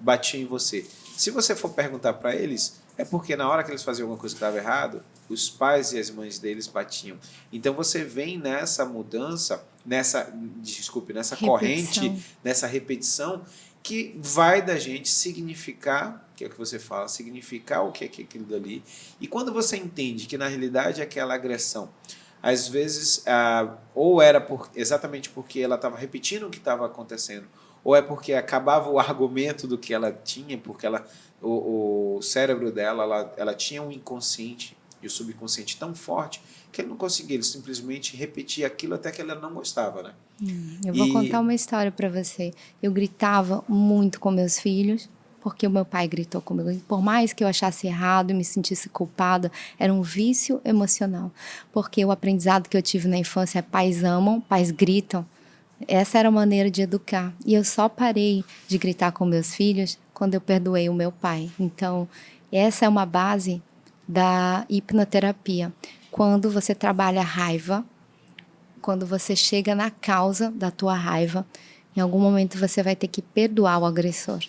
batiam em você? Se você for perguntar para eles, é porque na hora que eles faziam alguma coisa que estava errado, os pais e as mães deles batiam. Então você vem nessa mudança, nessa corrente, nessa repetição, que vai da gente significar, que é o que você fala, significar o que é aquilo dali. E quando você entende que na realidade aquela agressão, às vezes, ou era exatamente porque ela estava repetindo o que estava acontecendo, ou é porque acabava o argumento do que ela tinha, porque o cérebro dela, ela tinha um inconsciente e o subconsciente tão forte que ele não conseguia, ele simplesmente repetia aquilo até que ela não gostava, né? Eu vou contar uma história para você. Eu gritava muito com meus filhos, porque o meu pai gritou comigo. E por mais que eu achasse errado e me sentisse culpada, era um vício emocional. Porque o aprendizado que eu tive na infância é pais amam, pais gritam. Essa era a maneira de educar. E eu só parei de gritar com meus filhos quando eu perdoei o meu pai. Então, essa é uma base da hipnoterapia. Quando você trabalha a raiva, quando você chega na causa da tua raiva, em algum momento você vai ter que perdoar o agressor.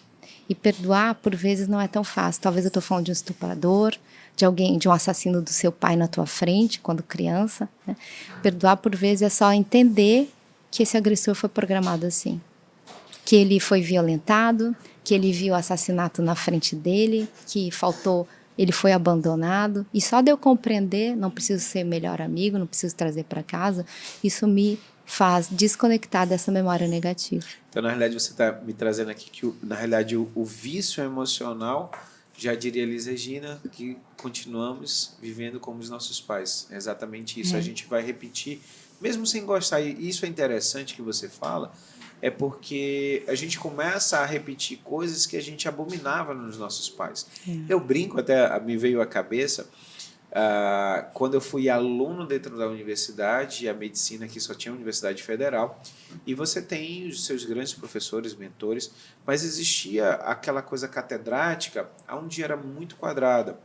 E perdoar, por vezes, não é tão fácil. Talvez eu estou falando de um estuprador, de um assassino do seu pai na tua frente, quando criança, né? Perdoar, por vezes, é só entender que esse agressor foi programado assim. Que ele foi violentado, que ele viu o assassinato na frente dele, que ele foi abandonado. E só de eu compreender, não preciso ser melhor amigo, não preciso trazer para casa, isso me faz desconectar dessa memória negativa. Então, na realidade, você está me trazendo aqui que, na realidade, o vício emocional, já diria Elis Regina, que continuamos vivendo como os nossos pais. É exatamente isso. A gente vai repetir, mesmo sem gostar. E isso é interessante que você fala, é porque a gente começa a repetir coisas que a gente abominava nos nossos pais. Eu brinco, até me veio à cabeça, quando eu fui aluno dentro da universidade, a medicina aqui só tinha a Universidade Federal, e você tem os seus grandes professores, mentores, mas existia aquela coisa catedrática, onde era muito quadrada.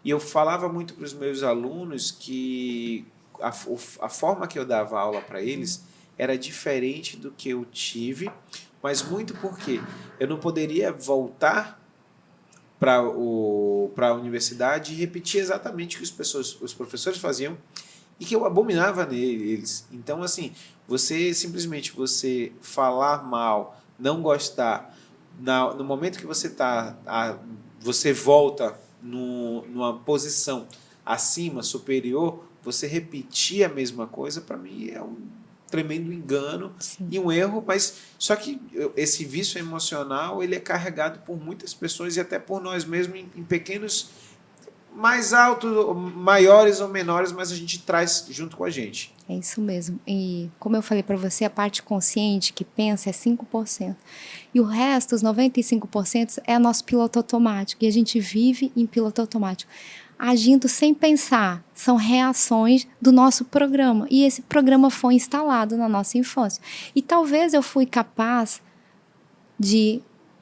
E eu falava muito para os meus alunos que a forma que eu dava aula para eles era diferente do que eu tive, mas muito porque eu não poderia voltar para a universidade e repetir exatamente o que os professores faziam e que eu abominava neles. Então, assim, você falar mal, não gostar, no momento que você volta numa posição acima, superior, você repetir a mesma coisa, para mim é um tremendo engano Sim. e um erro, mas só que esse vício emocional ele é carregado por muitas pessoas e até por nós mesmos em pequenos, mais altos, maiores ou menores, mas a gente traz junto com a gente. É isso mesmo. E como eu falei para você, a parte consciente que pensa é 5%. E o resto, os 95%, é nosso piloto automático. E a gente vive em piloto automático, agindo sem pensar. São reações do nosso programa. E esse programa foi instalado na nossa infância. E talvez eu fui capaz de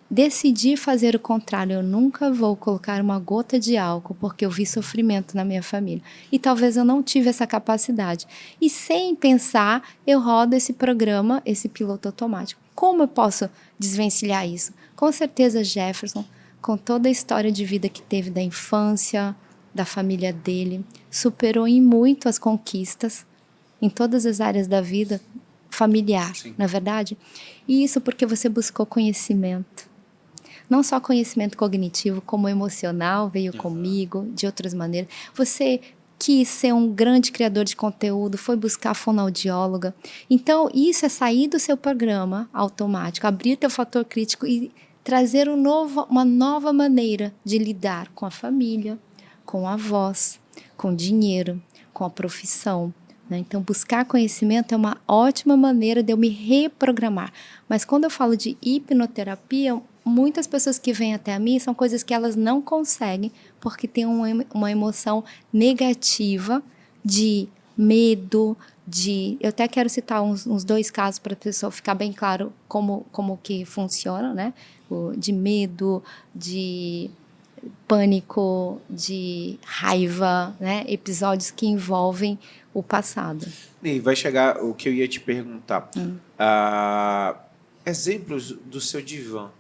decidir fazer o contrário. Eu nunca vou colocar uma gota de álcool porque eu vi sofrimento na minha família. E talvez eu não tive essa capacidade. E sem pensar, eu rodo esse programa, esse piloto automático. Como eu posso desvencilhar isso? Com certeza, Jefferson, com toda a história de vida que teve da infância, da família dele, superou em muito as conquistas em todas as áreas da vida familiar, Sim. não é verdade? E isso porque você buscou conhecimento. Não só conhecimento cognitivo, como emocional, veio comigo, de outras maneiras. Você quis ser um grande criador de conteúdo, foi buscar fonoaudióloga. Então, isso é sair do seu programa automático, abrir teu fator crítico e trazer uma nova maneira de lidar com a família, com a voz, com o dinheiro, com a profissão. Então, buscar conhecimento é uma ótima maneira de eu me reprogramar. Mas quando eu falo de hipnoterapia, muitas pessoas que vêm até a mim são coisas que elas não conseguem porque tem uma emoção negativa de medo, eu até quero citar uns 2 casos para a pessoa ficar bem claro como que funciona, né? De medo, de pânico, de raiva, né? Episódios que envolvem o passado. E vai chegar o que eu ia te perguntar. Exemplos do seu divã.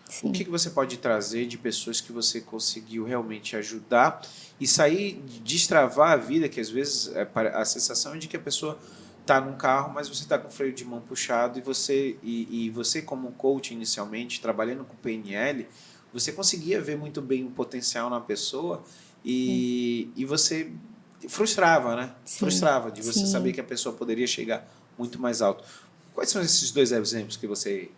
Sim. O que você pode trazer de pessoas que você conseguiu realmente ajudar e sair, destravar a vida, que às vezes a sensação é de que a pessoa está num carro, mas você está com o freio de mão puxado e você como coach inicialmente, trabalhando com PNL, você conseguia ver muito bem o potencial na pessoa e você frustrava, né? Sim. Frustrava de você Sim. saber que a pessoa poderia chegar muito mais alto. Quais são esses 2 exemplos que você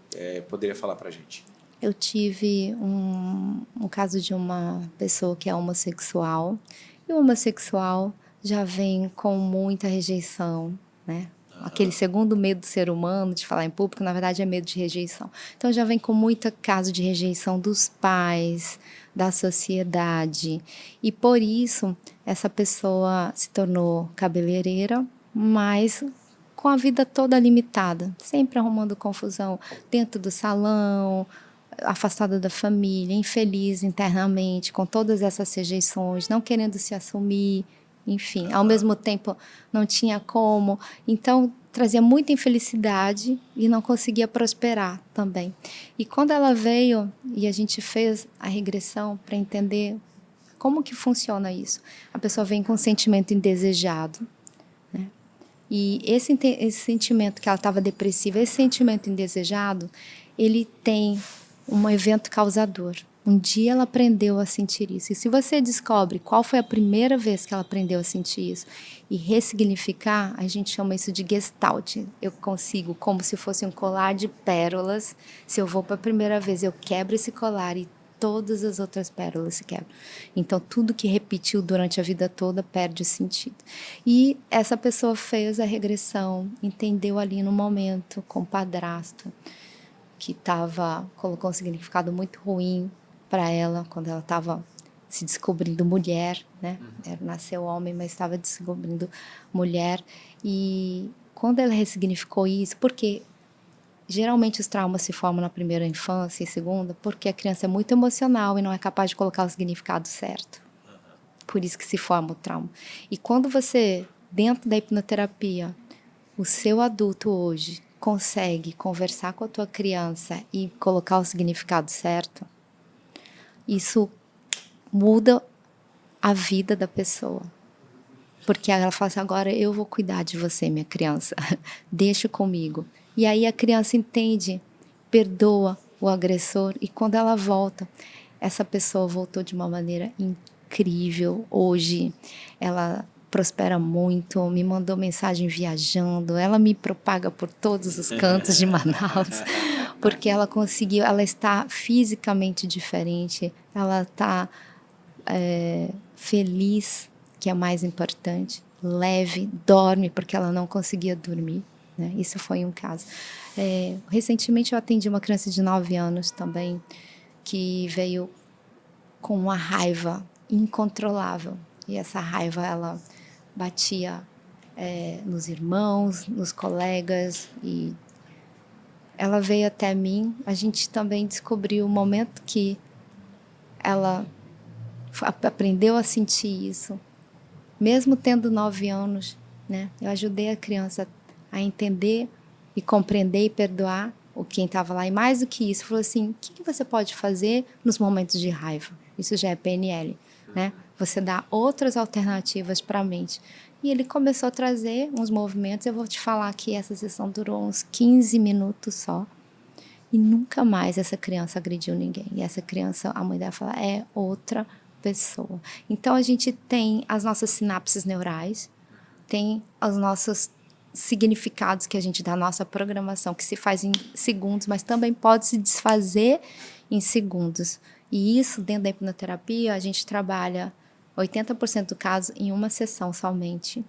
poderia falar para a gente? Eu tive um caso de uma pessoa que é homossexual, e o homossexual já vem com muita rejeição, né? Aquele segundo medo do ser humano de falar em público, na verdade é medo de rejeição. Então já vem com muito caso de rejeição dos pais, da sociedade. E por isso essa pessoa se tornou cabeleireira, mas com a vida toda limitada, sempre arrumando confusão dentro do salão, afastada da família, infeliz internamente, com todas essas rejeições, não querendo se assumir, enfim, ao mesmo tempo não tinha como. Então, trazia muita infelicidade e não conseguia prosperar também. E quando ela veio e a gente fez a regressão para entender como que funciona isso, a pessoa vem com um sentimento indesejado, né? E esse sentimento que ela estava depressiva, esse sentimento indesejado, ele tem um evento causador. Um dia ela aprendeu a sentir isso. E se você descobre qual foi a primeira vez que ela aprendeu a sentir isso e ressignificar, a gente chama isso de gestalt. Eu consigo, como se fosse um colar de pérolas, se eu vou para a primeira vez, eu quebro esse colar e todas as outras pérolas se quebram. Então, tudo que repetiu durante a vida toda perde o sentido. E essa pessoa fez a regressão, entendeu ali no momento, com o padrasto, que colocou um significado muito ruim para ela, quando ela estava se descobrindo mulher, né? Nasceu homem, mas estava descobrindo mulher. E quando ela ressignificou isso, porque geralmente os traumas se formam na primeira infância e segunda, porque a criança é muito emocional e não é capaz de colocar o significado certo. Por isso que se forma o trauma. E quando você, dentro da hipnoterapia, o seu adulto hoje consegue conversar com a tua criança e colocar o significado certo, isso muda a vida da pessoa. Porque ela fala assim, agora eu vou cuidar de você, minha criança, deixa comigo. E aí a criança entende, perdoa o agressor, e quando ela volta, essa pessoa voltou de uma maneira incrível. Hoje ela prospera muito, me mandou mensagem viajando, ela me propaga por todos os cantos de Manaus, porque ela conseguiu, ela está fisicamente diferente, ela está feliz, que é mais importante, leve, dorme, porque ela não conseguia dormir, né? Isso foi um caso. Recentemente eu atendi uma criança de 9 anos também, que veio com uma raiva incontrolável. E essa raiva, ela batia nos irmãos, nos colegas, e ela veio até mim. A gente também descobriu o momento que ela aprendeu a sentir isso, mesmo tendo 9 anos, né? Eu ajudei a criança a entender e compreender e perdoar quem estava lá. E mais do que isso, falou assim, o que você pode fazer nos momentos de raiva? Isso já é PNL, né? Você dá outras alternativas para a mente. E ele começou a trazer uns movimentos. Eu vou te falar que essa sessão durou uns 15 minutos só. E nunca mais essa criança agrediu ninguém. E essa criança, a mãe dela fala, é outra pessoa. Então, a gente tem as nossas sinapses neurais, tem os nossos significados que a gente dá, a nossa programação, que se faz em segundos, mas também pode se desfazer em segundos. E isso, dentro da hipnoterapia, a gente trabalha 80% do caso em uma sessão somente.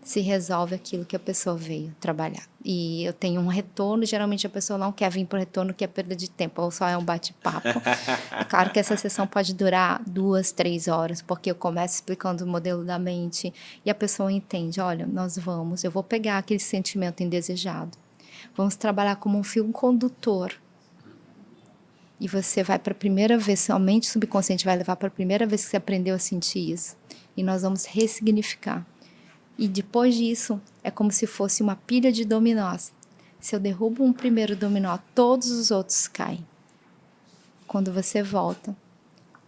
Se resolve aquilo que a pessoa veio trabalhar. E eu tenho um retorno, geralmente a pessoa não quer vir para o retorno, quer perda de tempo, ou só é um bate-papo. É claro que essa sessão pode durar 2, 3 horas, porque eu começo explicando o modelo da mente e a pessoa entende, olha, eu vou pegar aquele sentimento indesejado, vamos trabalhar como um fio condutor. E você vai para a primeira vez, somente o subconsciente vai levar para a primeira vez que você aprendeu a sentir isso. E nós vamos ressignificar. E depois disso, é como se fosse uma pilha de dominós. Se eu derrubo um primeiro dominó, todos os outros caem. Quando você volta,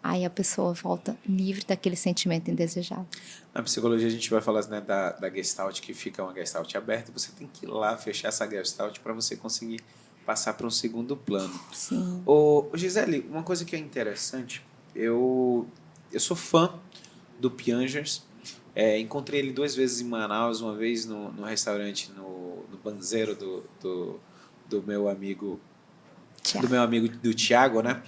aí a pessoa volta livre daquele sentimento indesejado. Na psicologia a gente vai falar, né, da Gestalt, que fica uma Gestalt aberta, você tem que ir lá fechar essa Gestalt para você conseguir passar para um segundo plano. Sim. Gisele, uma coisa que é interessante, eu sou fã do Piangers. Encontrei ele 2 vezes em Manaus, uma vez no restaurante, no banzeiro do meu amigo do Thiago, né?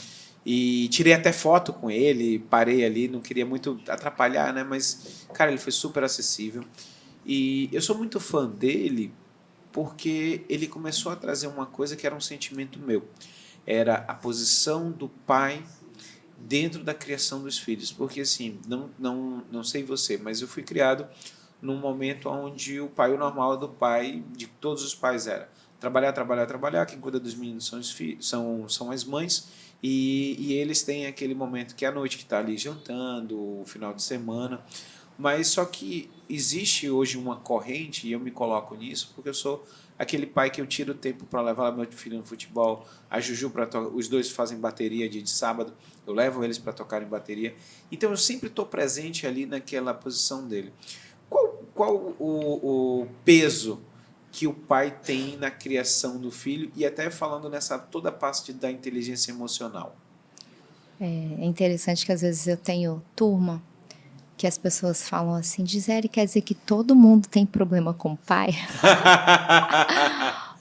E tirei até foto com ele, parei ali, não queria muito atrapalhar, né? Mas, cara, ele foi super acessível. E eu sou muito fã dele porque ele começou a trazer uma coisa que era um sentimento meu. Era a posição do pai dentro da criação dos filhos. Porque, assim, não sei você, mas eu fui criado num momento onde o normal do pai, de todos os pais, era trabalhar, trabalhar, trabalhar. Quem cuida dos meninos são os filhos, são as mães. E eles têm aquele momento que é a noite que está ali jantando, o final de semana. Mas só que existe hoje uma corrente, e eu me coloco nisso, porque eu sou aquele pai que eu tiro o tempo para levar meu filho no futebol, a Juju para os dois fazem bateria dia de sábado, eu levo eles para tocar em bateria. Então eu sempre estou presente ali naquela posição dele. Qual o peso que o pai tem na criação do filho, e até falando nessa toda a parte da inteligência emocional? É interessante que às vezes eu tenho turma que as pessoas falam assim, Gisele, quer dizer que todo mundo tem problema com o pai?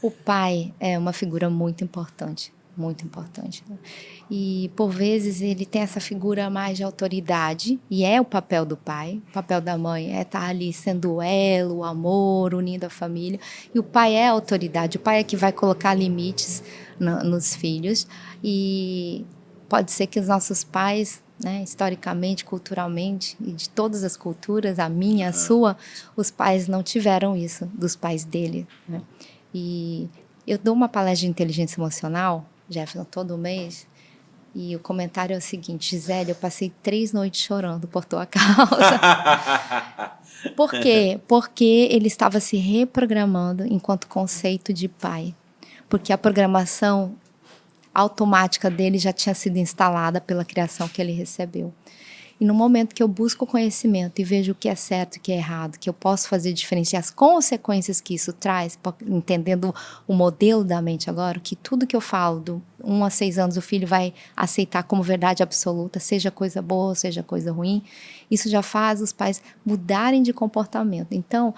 O pai é uma figura muito importante, muito importante. E, por vezes, ele tem essa figura mais de autoridade, e é o papel do pai. O papel da mãe é estar ali sendo o elo, o amor, unindo a família. E o pai é a autoridade, o pai é que vai colocar limites nos filhos. E pode ser que os nossos pais, né, historicamente, culturalmente, e de todas as culturas, a minha, a sua, os pais não tiveram isso dos pais dele, né? E eu dou uma palestra de inteligência emocional, Jefferson, todo mês, e o comentário é o seguinte, Gisele, eu passei 3 noites chorando por tua causa. Por quê? Porque ele estava se reprogramando enquanto conceito de pai. Porque a programação automática dele já tinha sido instalada pela criação que ele recebeu. E no momento que eu busco conhecimento e vejo o que é certo e o que é errado, que eu posso fazer diferente, as consequências que isso traz, entendendo o modelo da mente agora, que tudo que eu falo, do 1 a 6 anos, o filho vai aceitar como verdade absoluta, seja coisa boa, seja coisa ruim, isso já faz os pais mudarem de comportamento. Então,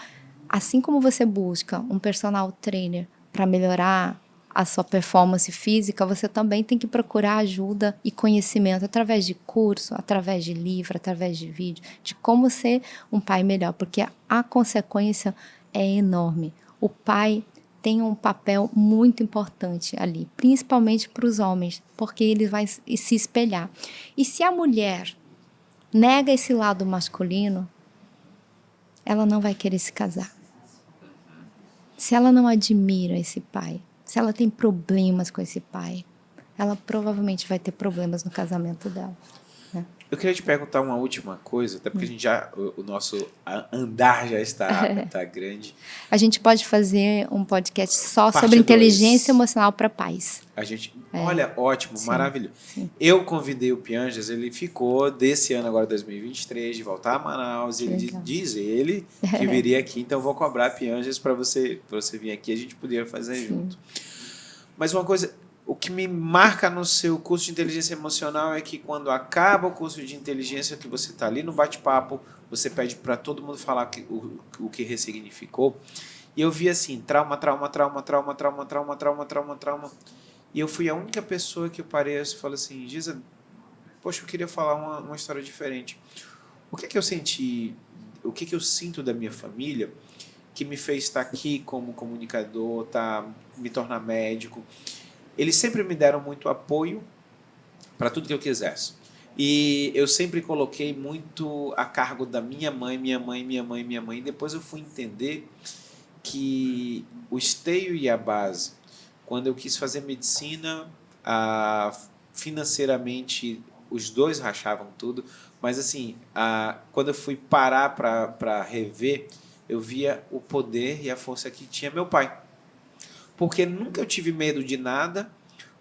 assim como você busca um personal trainer para melhorar a sua performance física, você também tem que procurar ajuda e conhecimento através de curso, através de livro, através de vídeo, de como ser um pai melhor, porque a consequência é enorme. O pai tem um papel muito importante ali, principalmente para os homens, porque ele vai se espelhar. E se a mulher nega esse lado masculino, ela não vai querer se casar. Se ela não admira esse pai, se ela tem problemas com esse pai, ela provavelmente vai ter problemas no casamento dela. Né? Eu queria te perguntar uma última coisa, até porque a gente o nosso andar já está grande. A gente pode fazer um podcast só Parte sobre 2. inteligência emocional para pais. Olha, ótimo, Sim, maravilhoso. sim. Eu convidei o Pianjas, ele ficou desse ano agora 2023 de voltar a Manaus. Que Ele legal. diz ele que viria aqui, então eu vou cobrar Pianjas para você vir aqui, a gente poderia fazer junto. Mas uma coisa, o que me marca no seu curso de inteligência emocional é que quando acaba o curso de inteligência, que você está ali no bate-papo, você pede para todo mundo falar o que ressignificou. E eu vi assim, trauma. E eu fui a única pessoa que eu parei e falei assim, Giza, poxa, eu queria falar uma história diferente. O que é que eu senti, o que é que eu sinto da minha família que me fez estar aqui como comunicador, me tornar médico? Eles sempre me deram muito apoio para tudo que eu quisesse. E eu sempre coloquei muito a cargo da minha mãe. E depois eu fui entender que o esteio e a base, quando eu quis fazer medicina, financeiramente os dois rachavam tudo, mas assim, quando eu fui parar para rever, eu via o poder e a força que tinha meu pai. Porque nunca eu tive medo de nada,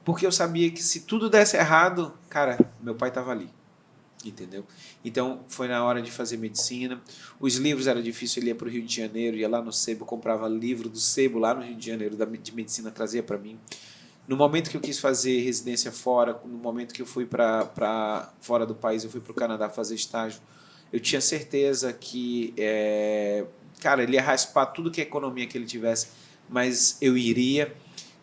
porque eu sabia que se tudo desse errado, cara, meu pai estava ali. Entendeu? Então, foi na hora de fazer medicina. Os livros eram difíceis, ele ia para o Rio de Janeiro, ia lá no Sebo, comprava livro do Sebo lá no Rio de Janeiro, de medicina, trazia para mim. No momento que eu quis fazer residência fora, no momento que eu fui para fora do país, eu fui para o Canadá fazer estágio, eu tinha certeza que, cara, ele ia raspar tudo que a economia que ele tivesse, mas eu iria.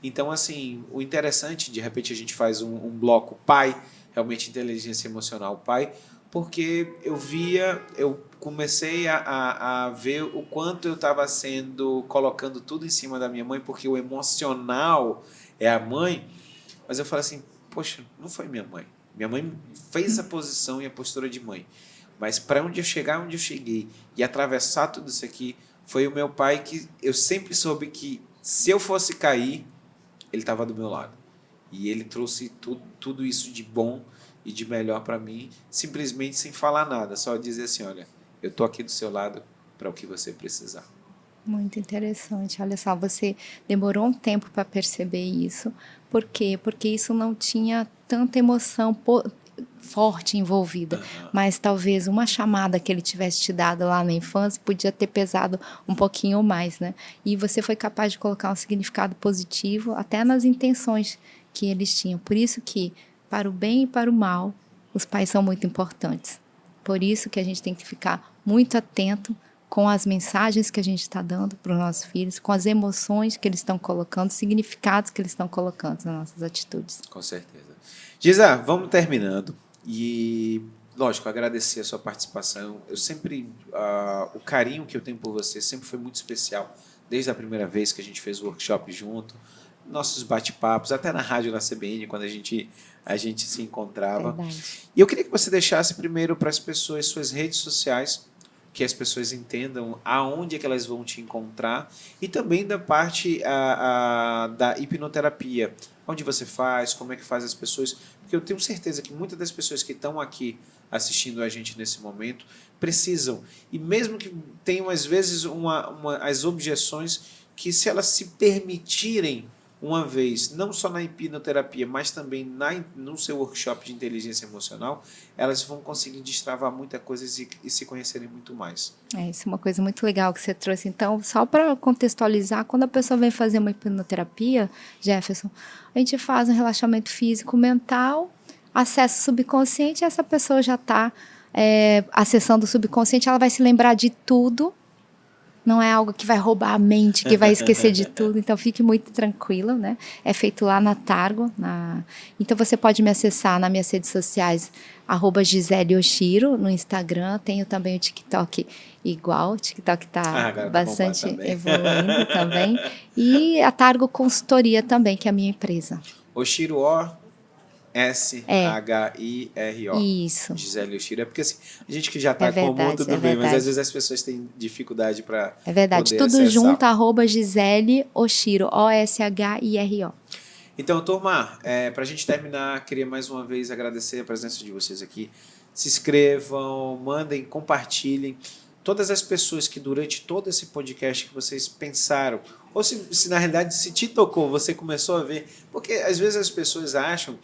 Então, assim, o interessante, de repente a gente faz um bloco pai, realmente inteligência emocional pai, porque eu comecei a ver o quanto eu estava colocando tudo em cima da minha mãe, porque o emocional é a mãe, mas eu falei assim, poxa, não foi minha mãe. Minha mãe fez a posição e a postura de mãe, mas para onde eu chegar, onde eu cheguei, e atravessar tudo isso aqui, foi o meu pai que eu sempre soube que se eu fosse cair, ele estava do meu lado. E ele trouxe tudo isso de bom e de melhor para mim, simplesmente sem falar nada, só dizer assim, olha, eu estou aqui do seu lado para o que você precisar. Muito interessante. Olha só, você demorou um tempo para perceber isso. Por quê? Porque isso não tinha tanta emoção forte envolvida. Mas talvez uma chamada que ele tivesse te dado lá na infância podia ter pesado um pouquinho mais, né? E você foi capaz de colocar um significado positivo até nas intenções que eles tinham. Por isso que, para o bem e para o mal, os pais são muito importantes. Por isso que a gente tem que ficar muito atento com as mensagens que a gente está dando para os nossos filhos, com as emoções que eles estão colocando, significados que eles estão colocando nas nossas atitudes. Com certeza. Giza, vamos terminando. E, lógico, agradecer a sua participação. Eu sempre, o carinho que eu tenho por você sempre foi muito especial, desde a primeira vez que a gente fez o workshop junto, nossos bate-papos, até na rádio, na CBN, quando a gente se encontrava. Verdade. E eu queria que você deixasse primeiro para as pessoas suas redes sociais, que as pessoas entendam aonde é que elas vão te encontrar, e também da parte da hipnoterapia, onde você faz, como é que faz as pessoas, porque eu tenho certeza que muitas das pessoas que estão aqui assistindo a gente nesse momento precisam, e mesmo que tenham às vezes as objeções, que se elas se permitirem uma vez, não só na hipnoterapia, mas também no seu workshop de inteligência emocional, elas vão conseguir destravar muita coisa e se conhecerem muito mais. Isso é uma coisa muito legal que você trouxe. Então, só para contextualizar, quando a pessoa vem fazer uma hipnoterapia, Jefferson, a gente faz um relaxamento físico, mental, acessa o subconsciente, e essa pessoa já está acessando o subconsciente, ela vai se lembrar de tudo. Não é algo que vai roubar a mente, que vai esquecer de tudo. Então, fique muito tranquilo, né? É feito lá na Targo. Então, você pode me acessar nas minhas redes sociais, @Gisele Oshiro, no Instagram. Tenho também o TikTok igual. O TikTok está bastante evoluindo também. E a Targo Consultoria também, que é a minha empresa. Oshiro, Shiro. Isso. Gisele Oshiro. É porque assim, a gente que já está comum, tudo bem, mas às vezes as pessoas têm dificuldade para É verdade, poder tudo acessar. junto, @Gisele Oshiro, OSHIRO. Então, turma, para a gente terminar, queria mais uma vez agradecer a presença de vocês aqui. Se inscrevam, mandem, compartilhem. Todas as pessoas que durante todo esse podcast que vocês pensaram, ou se na realidade se te tocou, você começou a ver, porque às vezes as pessoas acham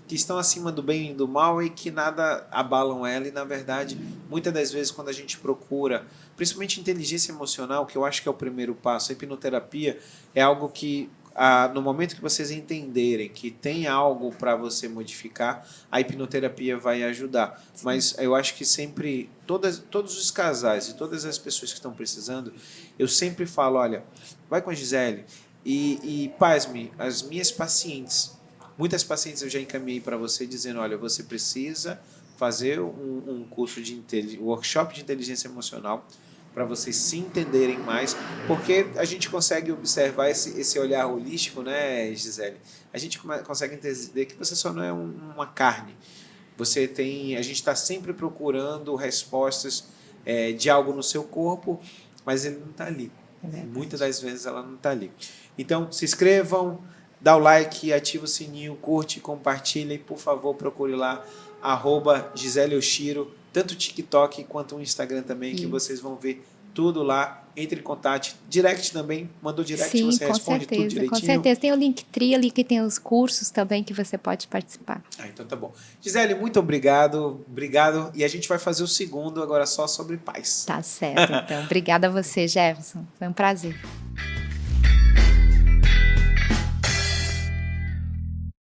que estão acima do bem e do mal e que nada abalam ela, e na verdade, muitas das vezes quando a gente procura, principalmente inteligência emocional, que eu acho que é o primeiro passo, a hipnoterapia é algo que, no momento que vocês entenderem que tem algo para você modificar, a hipnoterapia vai ajudar. Sim. Mas eu acho que sempre, todos os casais e todas as pessoas que estão precisando, eu sempre falo, olha, vai com a Gisele e pasme, as minhas pacientes, muitas pacientes eu já encaminhei para você dizendo, olha, você precisa fazer um curso de workshop de inteligência emocional para vocês se entenderem mais, porque a gente consegue observar esse olhar holístico, né, Gisele? A gente consegue entender que você só não é uma carne. A gente está sempre procurando respostas de algo no seu corpo, mas ele não está ali. Muitas das vezes ela não está ali. Então, se inscrevam, dá o like, ativa o sininho, curte, compartilha e, por favor, procure lá, @Gisele Oshiro, tanto o TikTok quanto o Instagram também, que vocês vão ver tudo lá. Entre em contato. Direct também, mandou direct, sim, você responde tudo direitinho. Com certeza, tem o Linktree ali que tem os cursos também que você pode participar. Então tá bom. Gisele, muito obrigado, e a gente vai fazer o segundo agora só sobre paz. Tá certo, então. Obrigada a você, Jefferson, foi um prazer.